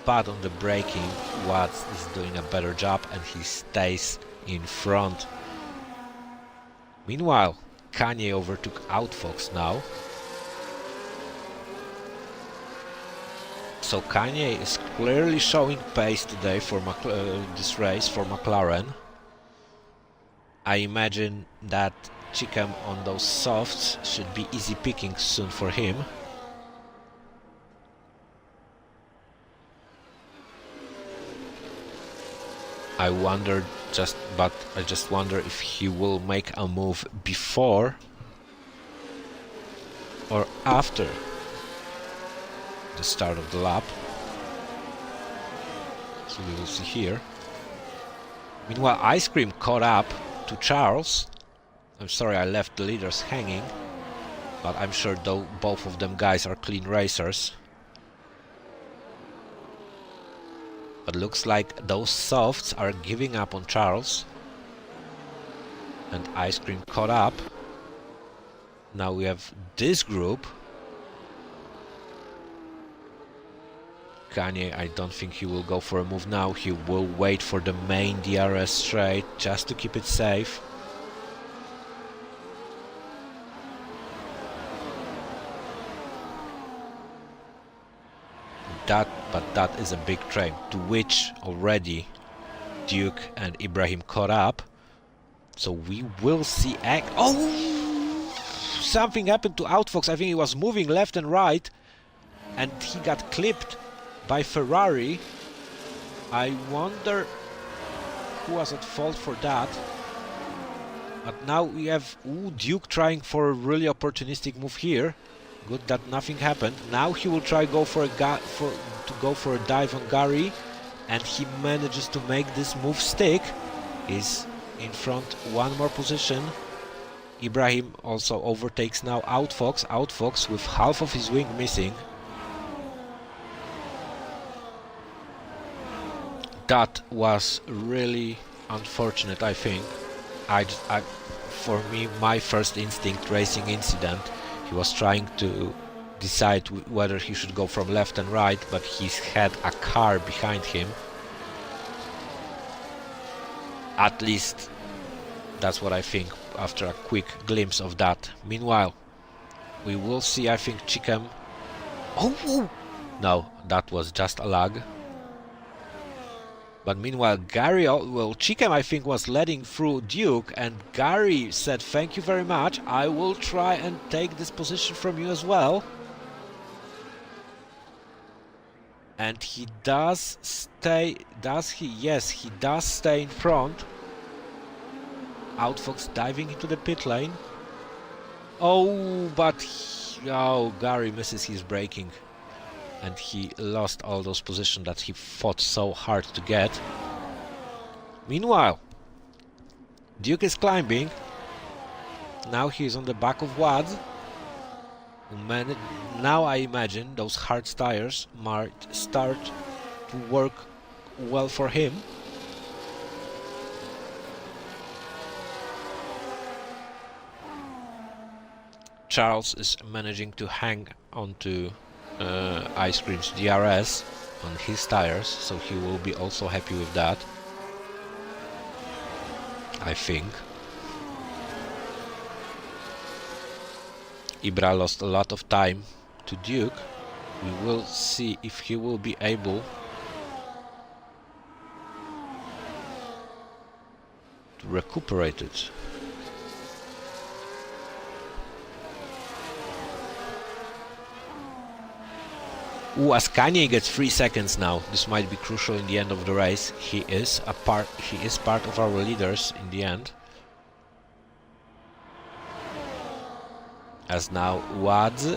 But on the braking, Watts is doing a better job, and he stays in front. Meanwhile, Kanye overtook Outfox now. So Kanye is clearly showing pace today for this race for McLaren. I imagine that Chickham on those softs should be easy picking soon for him. I just wonder if he will make a move before or after the start of the lap. So we will see here. Meanwhile, Ice Cream caught up to Charles. I'm sorry I left the leaders hanging, but I'm sure though both of them guys are clean racers. But looks like those softs are giving up on Charles. And Ice Cream caught up. Now we have this group. Kanye, I don't think he will go for a move now. He will wait for the main DRS straight just to keep it safe. But that is a big train, to which already Duke and Ibrahim caught up. So we will see... Oh! Something happened to Outfox. I think he was moving left and right, and he got clipped by Ferrari. I wonder who was at fault for that. But now we have Duke trying for a really opportunistic move here. Good that nothing happened. Now he will try go for a dive on Gary, and he manages to make this move stick. He's in front, one more position. Ibrahim also overtakes now Outfox. Outfox with half of his wing missing. That was really unfortunate, I think. For me, my first instinct, racing incident. He was trying to decide whether he should go from left and right, but he had a car behind him. At least that's what I think after a quick glimpse of that. Meanwhile, we will see, I think, Chickham. Oh! No, that was just a lag. But meanwhile, Gary, well, Chickham, I think, was leading through Duke, and Gary said, thank you very much, I will try and take this position from you as well. And he does stay, does he? Yes, he does stay in front. Outfox diving into the pit lane. Oh, but Gary misses his braking. And he lost all those positions that he fought so hard to get. Meanwhile, Duke is climbing. Now he is on the back of Wads. Now I imagine those hard tires might start to work well for him. Charles is managing to hang onto Ice Cream's DRS on his tires, so he will be also happy with that, I think. Ibra lost a lot of time to Duke. We will see if he will be able to recuperate it. As Kanye gets 3 seconds now, this might be crucial in the end of the race. He is part of our leaders in the end. As now Wads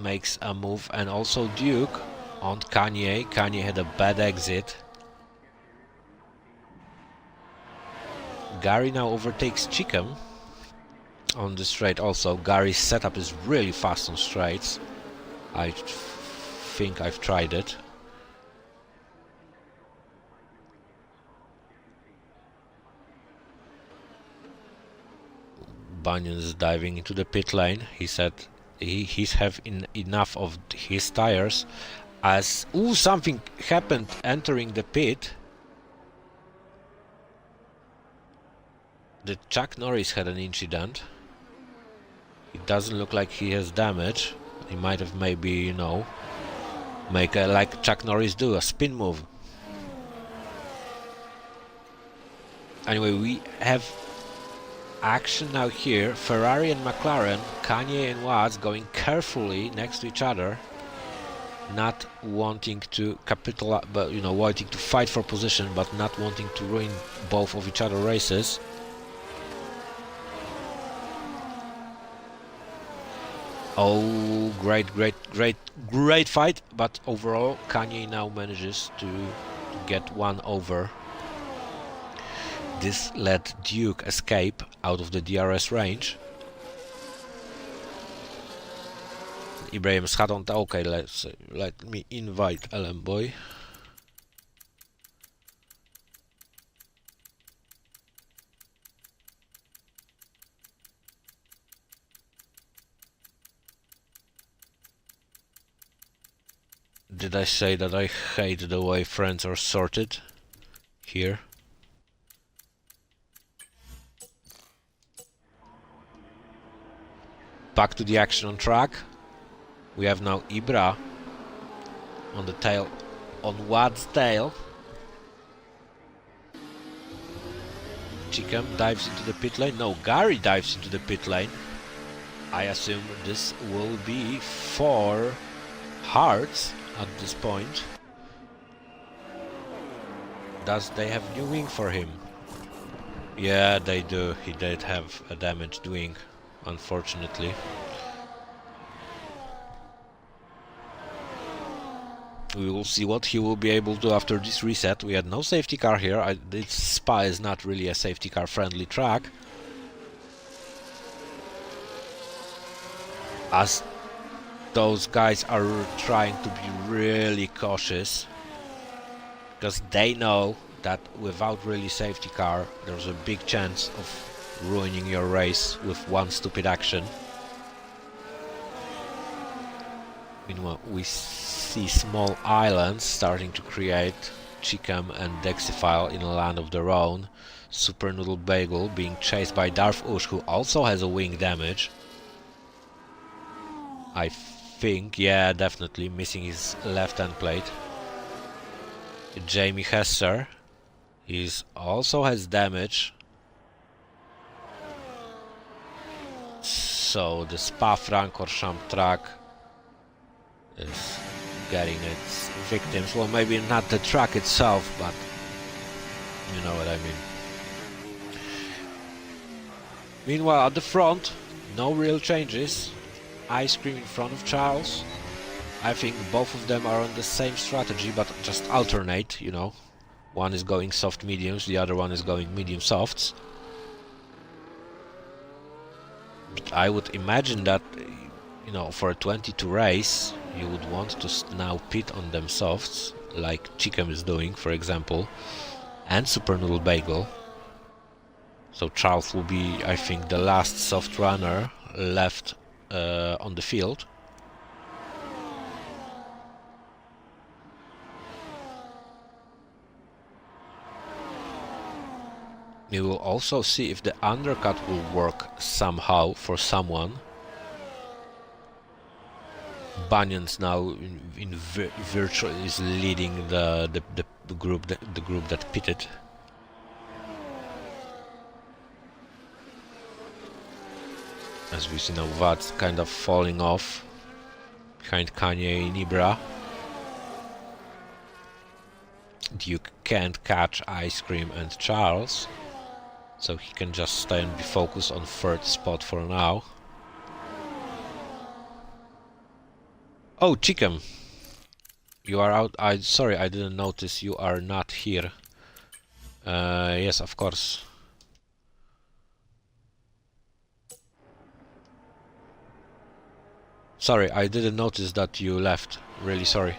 makes a move, and also Duke on Kanye. Kanye had a bad exit. Gary now overtakes Chickham on the straight also. Gary's setup is really fast on straights. I think I've tried it. Bunyan's diving into the pit lane. He said he's have enough of his tires. As something happened entering the pit. The Chuck Norris had an incident. It doesn't look like he has damage. He might have maybe, you know, make like Chuck Norris do, a spin move. Anyway, we have action now here. Ferrari and McLaren, Kanye and Watts going carefully next to each other, not wanting to capitalize, but wanting to fight for position, but not wanting to ruin both of each other races. Oh, great fight, but overall Kanye now manages to get one over. This let Duke escape out of the DRS range. Ibrahim Schatonta, okay, let me invite LM Boy. Did I say that I hate the way friends are sorted here? Back to the action on track. We have now Ibra on the tail, on Wad's tail. Chickham dives into the pit lane. No, Gary dives into the pit lane. I assume this will be for Hearts at this point. Does they have new wing for him? Yeah, they do. He did have a damaged wing, unfortunately. We will see what he will be able to do after this reset. We had no safety car here. This Spa is not really a safety car friendly track, as those guys are trying to be really cautious, because they know that without really safety car there's a big chance of ruining your race with one stupid action. Meanwhile, we see small islands starting to create. Chickham and Dexifile in a land of their own. Super Noodle Bagel being chased by Darth Ush, who also has a wing damage. I think, yeah, definitely missing his left hand plate. Jamie Hesser, he also has damage. So the Spa-Francorchamps track is getting its victims. Well, maybe not the track itself, but you know what I mean. Meanwhile, at the front, no real changes. Ice Cream in front of Charles. I think both of them are on the same strategy, but just alternate, One is going soft mediums, the other one is going medium softs. But I would imagine that, for a 22 race, you would want to now pit on them softs, like Chickham is doing, for example, and Super Noodle Bagel. So Charles will be, I think, the last soft runner left on the field. We will also see if the undercut will work somehow for someone. Bunyan's now in virtual is leading the group that pitted. As we see now, Vat's kind of falling off behind Kanye and Ibra. Duke can't catch Ice Cream and Charles, so he can just stay and be focused on third spot for now. Oh, Chickham, you are out. Sorry, I didn't notice you are not here. Yes, of course. Sorry, I didn't notice that you left. Really sorry.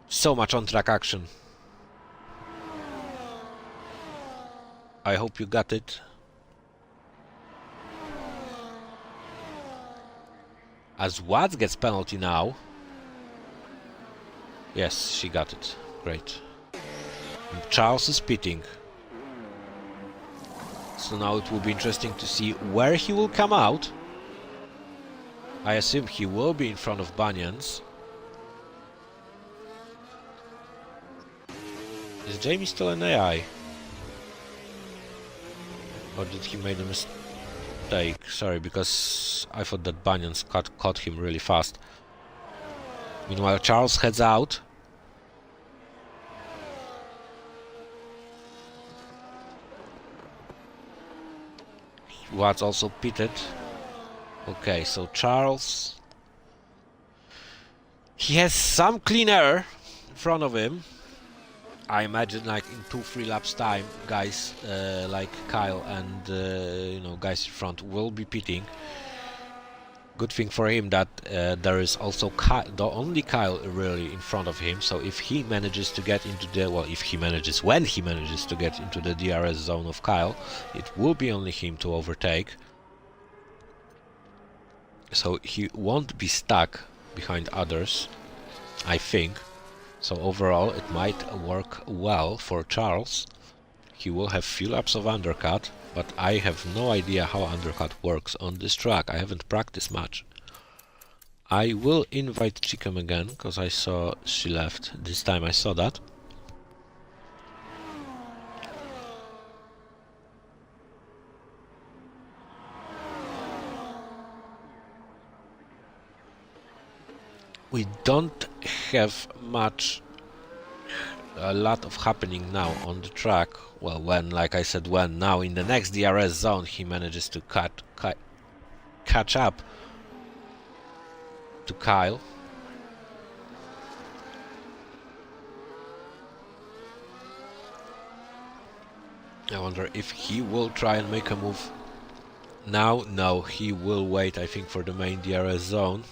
So much on-track action. I hope you got it. As Watts gets penalty now. Yes, she got it. Great. Charles is pitting. So now it will be interesting to see where he will come out. I assume he will be in front of Banyans. Is Jamie still an AI? Or did he make a mistake? Sorry, because I thought that Banyans caught him really fast. Meanwhile, Charles heads out. Watts also pitted. Okay, so Charles... He has some clean air in front of him. I imagine like in 2-3 laps time, guys like Kyle and you know, guys in front will be pitting. Good thing for him that there is also only Kyle really in front of him. So if he manages to get into the when he manages to get into the DRS zone of Kyle, it will be only him to overtake. So he won't be stuck behind others, I think. So overall it might work well for Charles. He will have few laps of undercut, but I have no idea how undercut works on this track. I haven't practiced much. I will invite Chikem again, because I saw she left. This time I saw that. We don't have a lot of happening now on the track. Well, like I said, now in the next DRS zone he manages to catch up to Kyle. I wonder if he will try and make a move now. No, he will wait, I think, for the main DRS zone.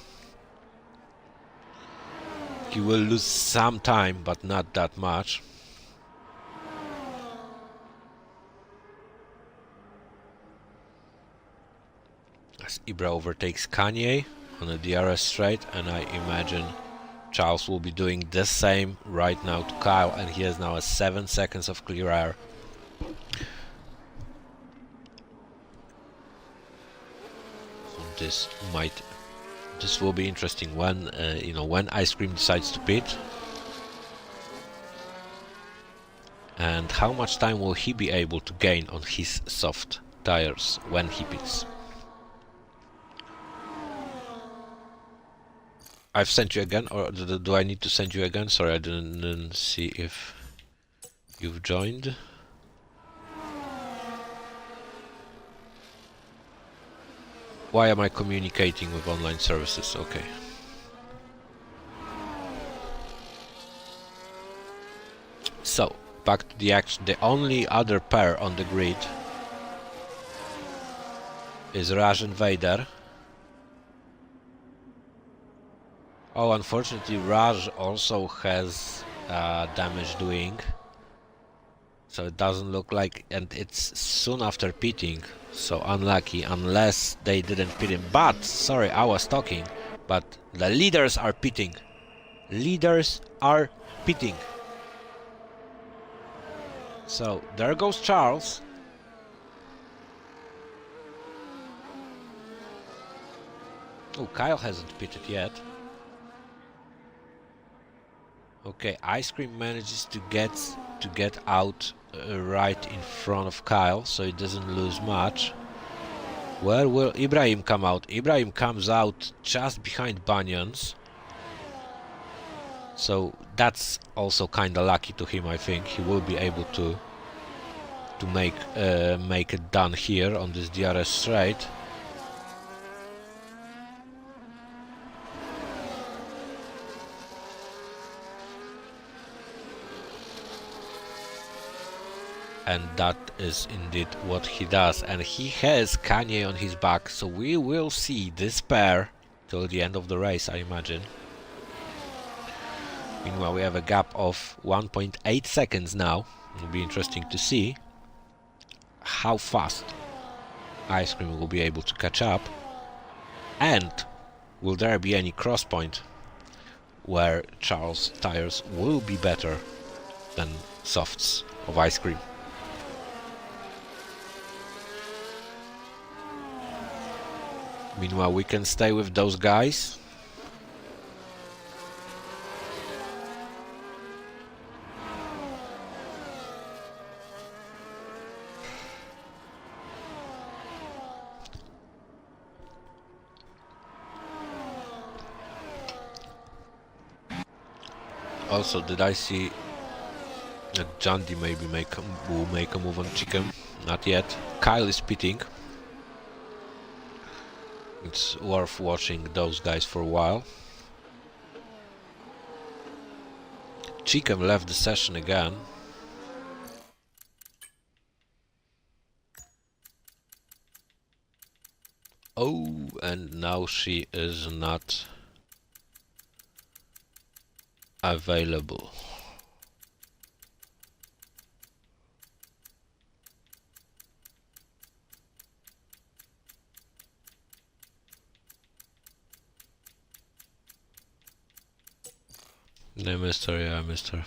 He will lose some time, but not that much. As Ibra overtakes Kanye on the DRS straight, and I imagine Charles will be doing the same right now to Kyle, and he has now a 7 seconds of clear air. So this will be interesting when you know, when Ice Cream decides to pit, and how much time will he be able to gain on his soft tires when he pits. I've sent you again, or do I need to send you again? Sorry, I didn't see if you've joined. Why am I communicating with online services? Okay. So, back to the action. The only other pair on the grid is Raj and Vader. Oh, unfortunately, Raj also has damage doing. So it doesn't look like, and it's soon after pitting, so unlucky, unless they didn't pit him. But, sorry, I was talking, but the leaders are pitting. Leaders are pitting. So, there goes Charles. Oh, Kyle hasn't pitted yet. Okay, Ice Cream manages to get out right in front of Kyle, so he doesn't lose much. Where will Ibrahim come out? Ibrahim comes out just behind Banyans, so that's also kinda lucky to him. I think he will be able to make it done here on this DRS straight. And that is indeed what he does, and he has Kanye on his back, so we will see this pair till the end of the race, I imagine. Meanwhile, we have a gap of 1.8 seconds now. It'll be interesting to see how fast Ice Cream will be able to catch up, and will there be any cross point where Charles' tires will be better than softs of Ice Cream. Meanwhile, we can stay with those guys. Also, did I see that Jandy maybe will make a move on Chicken? Not yet. Kyle is pitting. It's worth watching those guys for a while. Chicken left the session again. Oh, and now she is not available. I missed her, yeah, I missed her.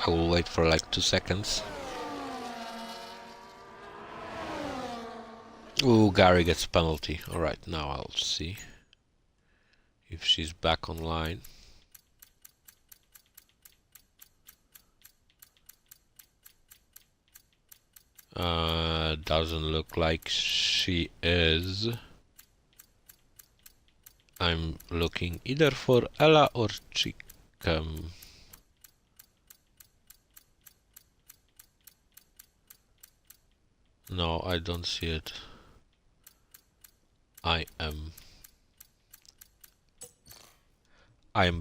I will wait for like 2 seconds. Ooh, Gary gets a penalty. Alright, now I'll see if she's back online. Doesn't look like she is. I'm looking either for Ella or Chicken. No, I don't see it. I am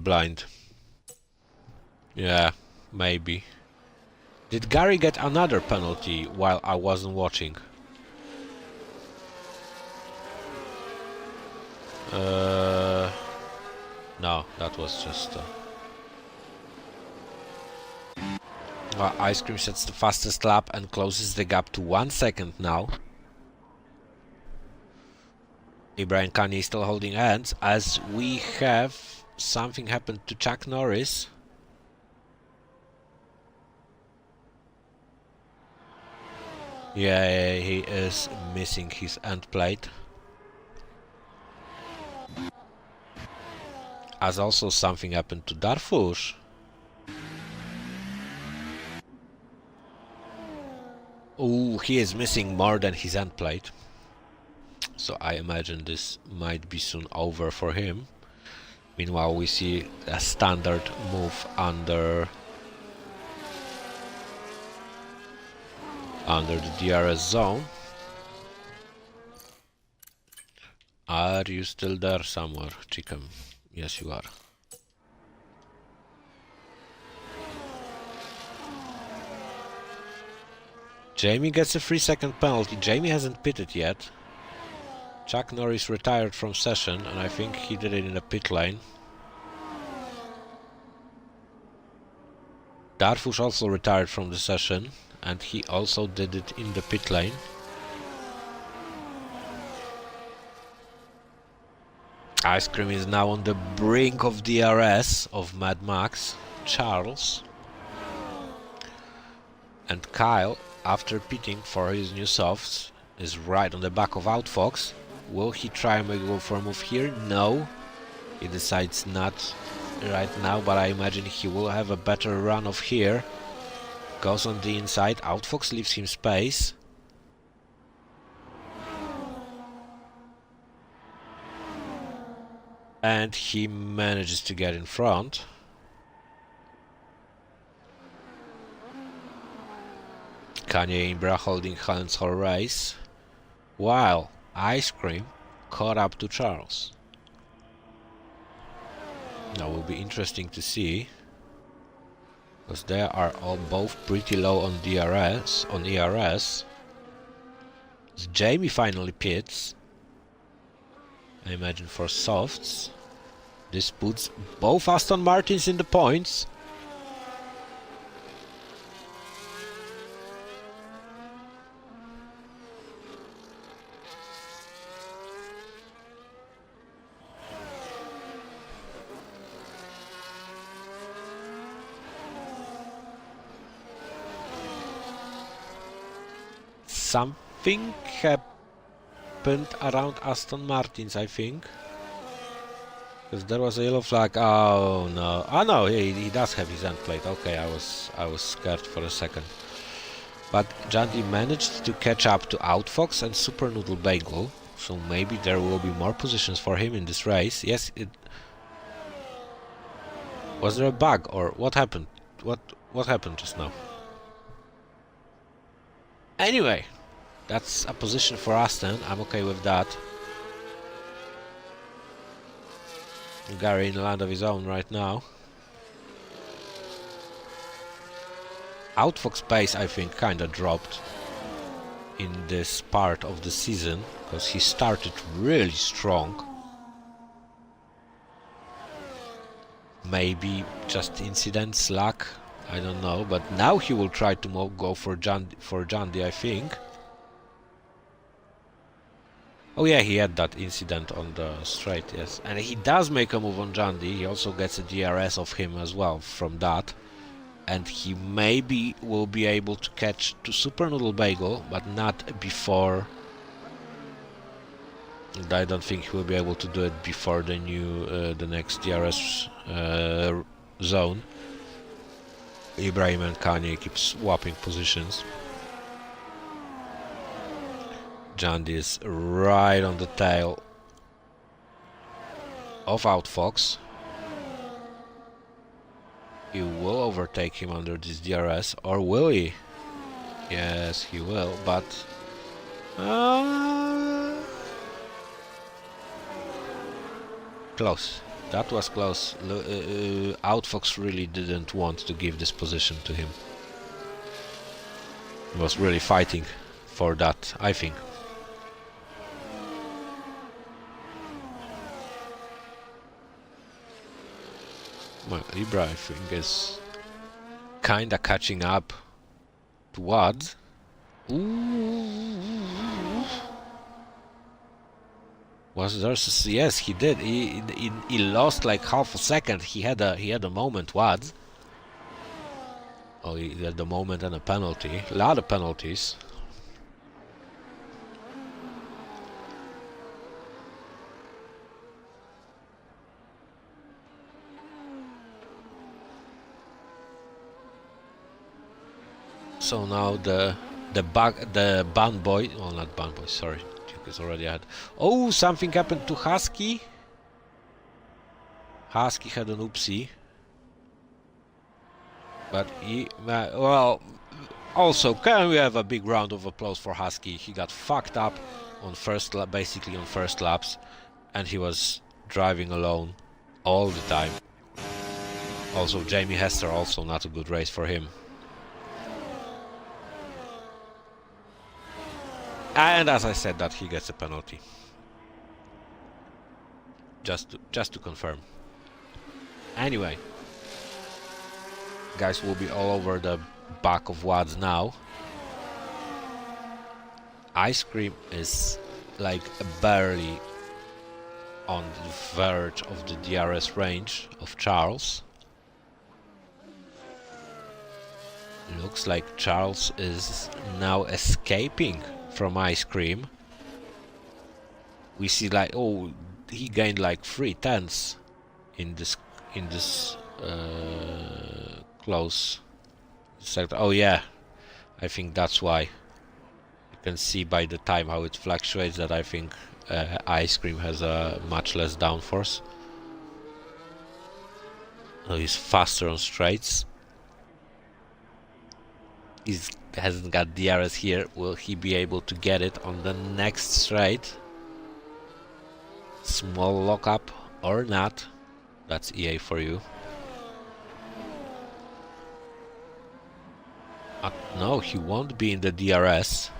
blind. Yeah, maybe. Did Gary get another penalty while I wasn't watching? No, that was just... Ice Cream sets the fastest lap and closes the gap to 1 second now. Ibrahim Kanye is still holding hands as we have something happened to Chuck Norris. Yeah, he is missing his end plate. As also something happened to Darfush. Oh, he is missing more than his end plate. So I imagine this might be soon over for him. Meanwhile, we see a standard move under the DRS zone. Are you still there somewhere, Chicken? Yes, you are. Jamie gets a 3-second penalty. Jamie hasn't pitted yet. Chuck Norris retired from session, and I think he did it in the pit lane. Darfush also retired from the session, and he also did it in the pit lane. Ice Cream is now on the brink of DRS of Mad Max, Charles. And Kyle, after pitting for his new softs, is right on the back of Outfox. Will he try and go for a move here? No. He decides not right now, but I imagine he will have a better run off here. Goes on the inside, Outfox leaves him space. And he manages to get in front. Kanye and Ibra holding hands for race, while Ice Cream caught up to Charles. Now will be interesting to see, because they are all both pretty low on DRS, on ERS. As Jamie finally pits, I imagine for softs. This puts both Aston Martins in the points. Something happened around Aston Martins, I think. Because there was a yellow flag. Oh no! Oh no, he does have his end plate. Okay, I was scared for a second. But Jandy managed to catch up to Outfox and Super Noodle Bagel, so maybe there will be more positions for him in this race. Yes, Was there a bug or what happened? What happened just now? Anyway, that's a position for us then. I'm okay with that. Gary in a land of his own right now. Outfox pace, I think, kinda dropped in this part of the season because he started really strong. Maybe just incidents, luck, I don't know. But now he will try to go for Jandy, I think. Oh yeah, he had that incident on the straight, yes. And he does make a move on Jandy. He also gets a DRS of him as well from that. And he maybe will be able to catch to Super Noodle Bagel, but not before. And I don't think he will be able to do it before the next DRS zone. Ibrahim and Kanye keep swapping positions. Jandy is right on the tail of Outfox. He will overtake him under this DRS, or will he? Yes, he will, but... close. That was close. Outfox really didn't want to give this position to him. He was really fighting for that, I think. Well, Ibra, I think, is kinda catching up to Wads. Was there? Yes, he did. He lost like half a second. He had a moment. Wads. Oh, he had a moment and a penalty. A lot of penalties. So now the band boy, well, not band boy, sorry, Duke is already ahead. Oh, something happened to Husky. Husky had an oopsie, but he, well, also can we have a big round of applause for Husky? He got fucked up on first lap, basically on first laps, and he was driving alone all the time. Also, Jamie Hester, also not a good race for him. And as I said, that he gets a penalty. Just to confirm. Anyway, guys will be all over the back of Wads now. Ice Cream is like barely on the verge of the DRS range of Charles. Looks like Charles is now escaping from Ice Cream. We see like, oh, he gained like 3/10 in this close sector. Oh yeah, I think that's why. You can see by the time how it fluctuates that I think Ice Cream has a much less downforce. So he's faster on straights. He hasn't got DRS here. Will he be able to get it on the next straight? Small lockup or not? That's EA for you. No, he won't be in the DRS.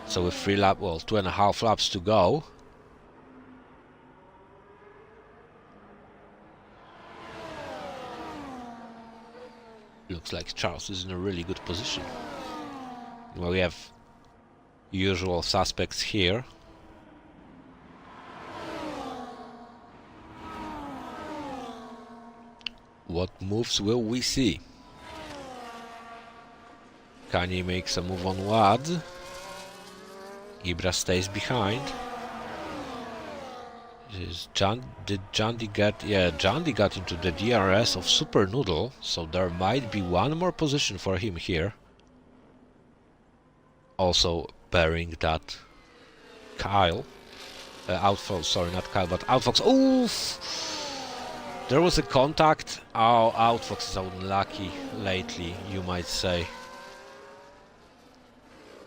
So with 2.5 laps to go. Looks like Charles is in a really good position. Well, we have usual suspects here. What moves will we see? Kanye makes a move on Wad. Ibra stays behind. Did Jandy get... Yeah, Jandy got into the DRS of Super Noodle, so there might be one more position for him here. Also bearing that Kyle... Outfox, sorry, not Kyle, but Outfox... Oof! There was a contact. Oh, Outfox is unlucky lately, you might say.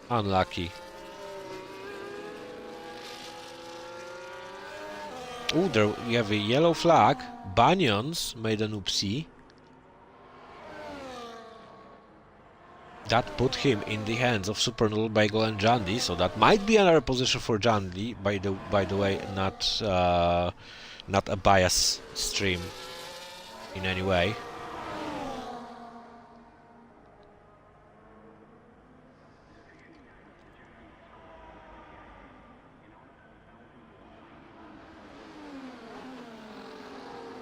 Unlucky. Oh, there we have a yellow flag. Banyans made an oopsie. That put him in the hands of Super Noodle Bagel and Jandy, so that might be another position for Jandy. By the way, not a bias stream in any way.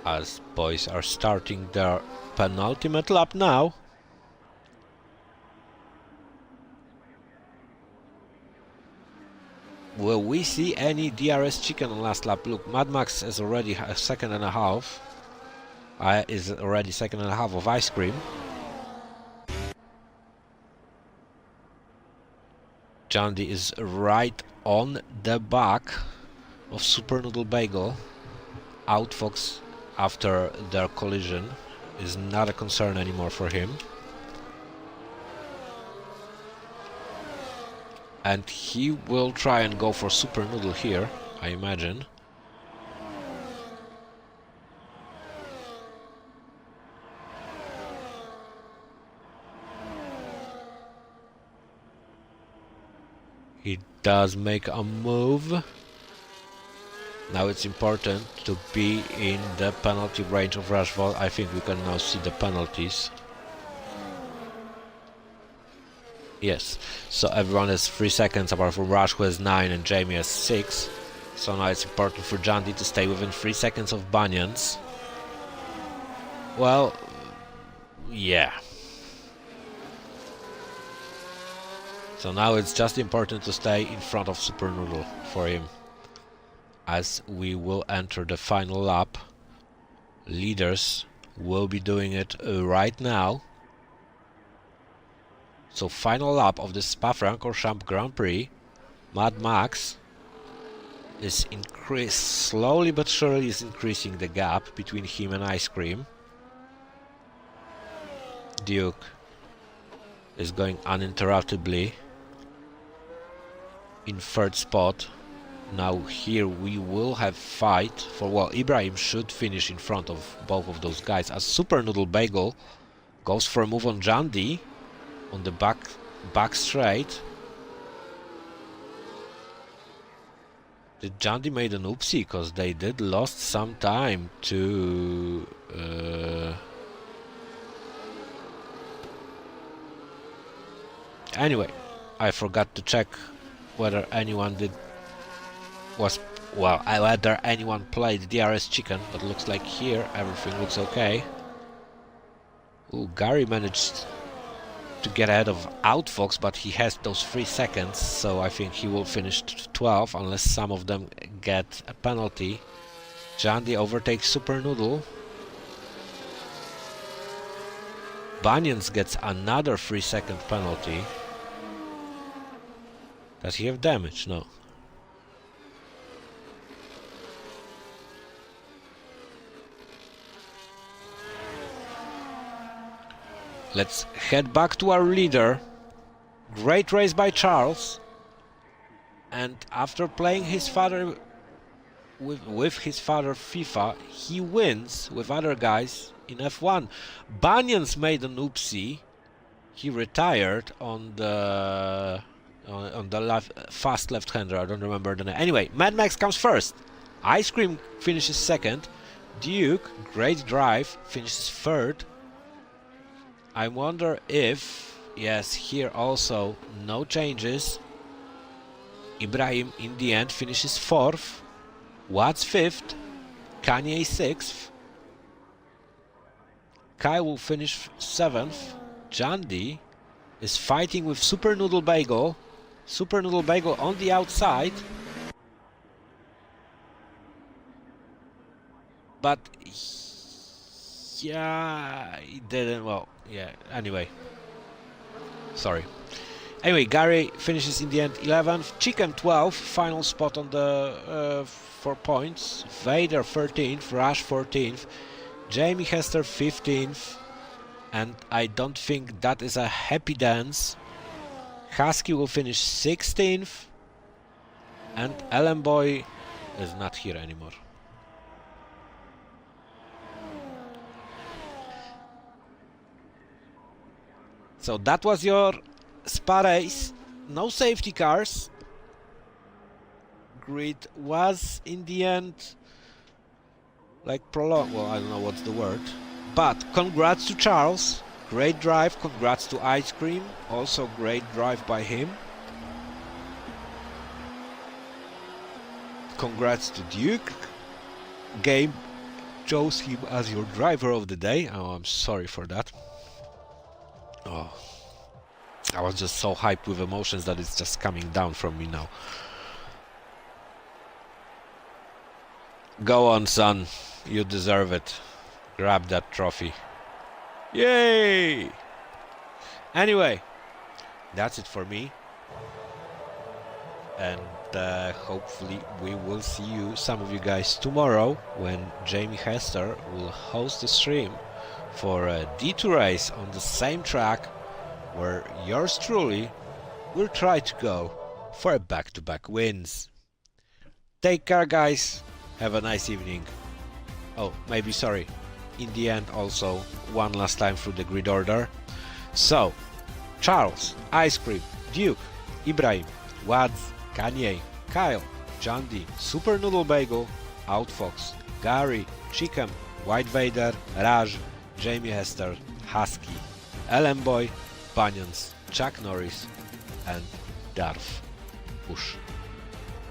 As boys are starting their penultimate lap now. Will we see any DRS chicken on last lap? Look, Mad Max is already a second and a half. Is already second and a half of ice cream. Jandy is right on the back of Super Noodle Bagel. Outfox, after their collision, is not a concern anymore for him. And he will try and go for Super Noodle here, I imagine. He does make a move. Now it's important to be in the penalty range of Rushval. I think we can now see the penalties. Yes, so everyone has 3 seconds apart from Rush, who has 9, and Jamie has 6. So now it's important for Jandy to stay within 3 seconds of Banyans. Well, yeah. So now it's just important to stay in front of Super Noodle for him, as we will enter the final lap. Leaders will be doing it right now. So final lap of the Spa-Francorchamps Grand Prix. Mad Max is slowly but surely is increasing the gap between him and Ice Cream. Duke is going uninterruptedly in 3rd spot. Now here we will have fight for, well, Ibrahim should finish in front of both of those guys, as Super Noodle Bagel goes for a move on Jandy on the back straight. Did Jandy made an oopsie, because they did lost some time to anyway, I forgot to check whether anyone whether anyone played DRS chicken, but looks like here everything looks okay. Ooh, Gary managed to get ahead of Outfox, but he has those 3 seconds, so I think he will finish 12 unless some of them get a penalty. Jandy overtakes Super Noodle. Banyans gets another 3-second penalty. Does he have damage? No. Let's head back to our leader. Great race by Charles. And after playing his father with his father FIFA, he wins with other guys in F1. Banyans made an oopsie. He retired on the fast left-hander. I don't remember the name. Anyway, Mad Max comes first. Ice Cream finishes second. Duke, great drive, finishes third. I wonder if, yes, here also no changes. Ibrahim in the end finishes fourth. Watts fifth. Kanye sixth. Kyle will finish seventh. Jandy is fighting with Super Noodle Bagel. Super Noodle Bagel on the outside. But yeah, he didn't. Well, yeah, anyway. Sorry. Anyway, Gary finishes in the end 11th. Chicken 12th. Final spot on the 4 points. Vader 13th. Rush 14th. Jamie Hester 15th, and I don't think that is a happy dance. Husky will finish 16th, and Ellen Boy is not here anymore. So that was your Spa race. No safety cars. Grid was in the end like prolonged. Well, I don't know what's the word. But congrats to Charles. Great drive. Congrats to Ice Cream. Also great drive by him. Congrats to Duke. Game chose him as your driver of the day. Oh, I'm sorry for that. Oh, I was just so hyped with emotions that it's just coming down from me now. Go on, son. You deserve it. Grab that trophy. Yay! Anyway, that's it for me. And hopefully we will see you, some of you guys, tomorrow when Jamie Hester will host a stream for a D2 race on the same track where yours truly will try to go for a back-to-back wins. Take care, guys. Have a nice evening. Oh, maybe, sorry. In the end, also, one last time through the grid order. So, Charles, Ice Cream, Duke, Ibrahim, Wads, Kanye, Kyle, John D, Super Noodle Bagel, Outfox, Gary, Chicken, White Vader, Raj, Jamie Hester, Husky, Ellen Boy, Banyans, Chuck Norris, and Darth Bush.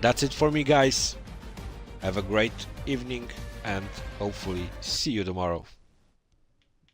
That's it for me, guys. Have a great evening and hopefully see you tomorrow.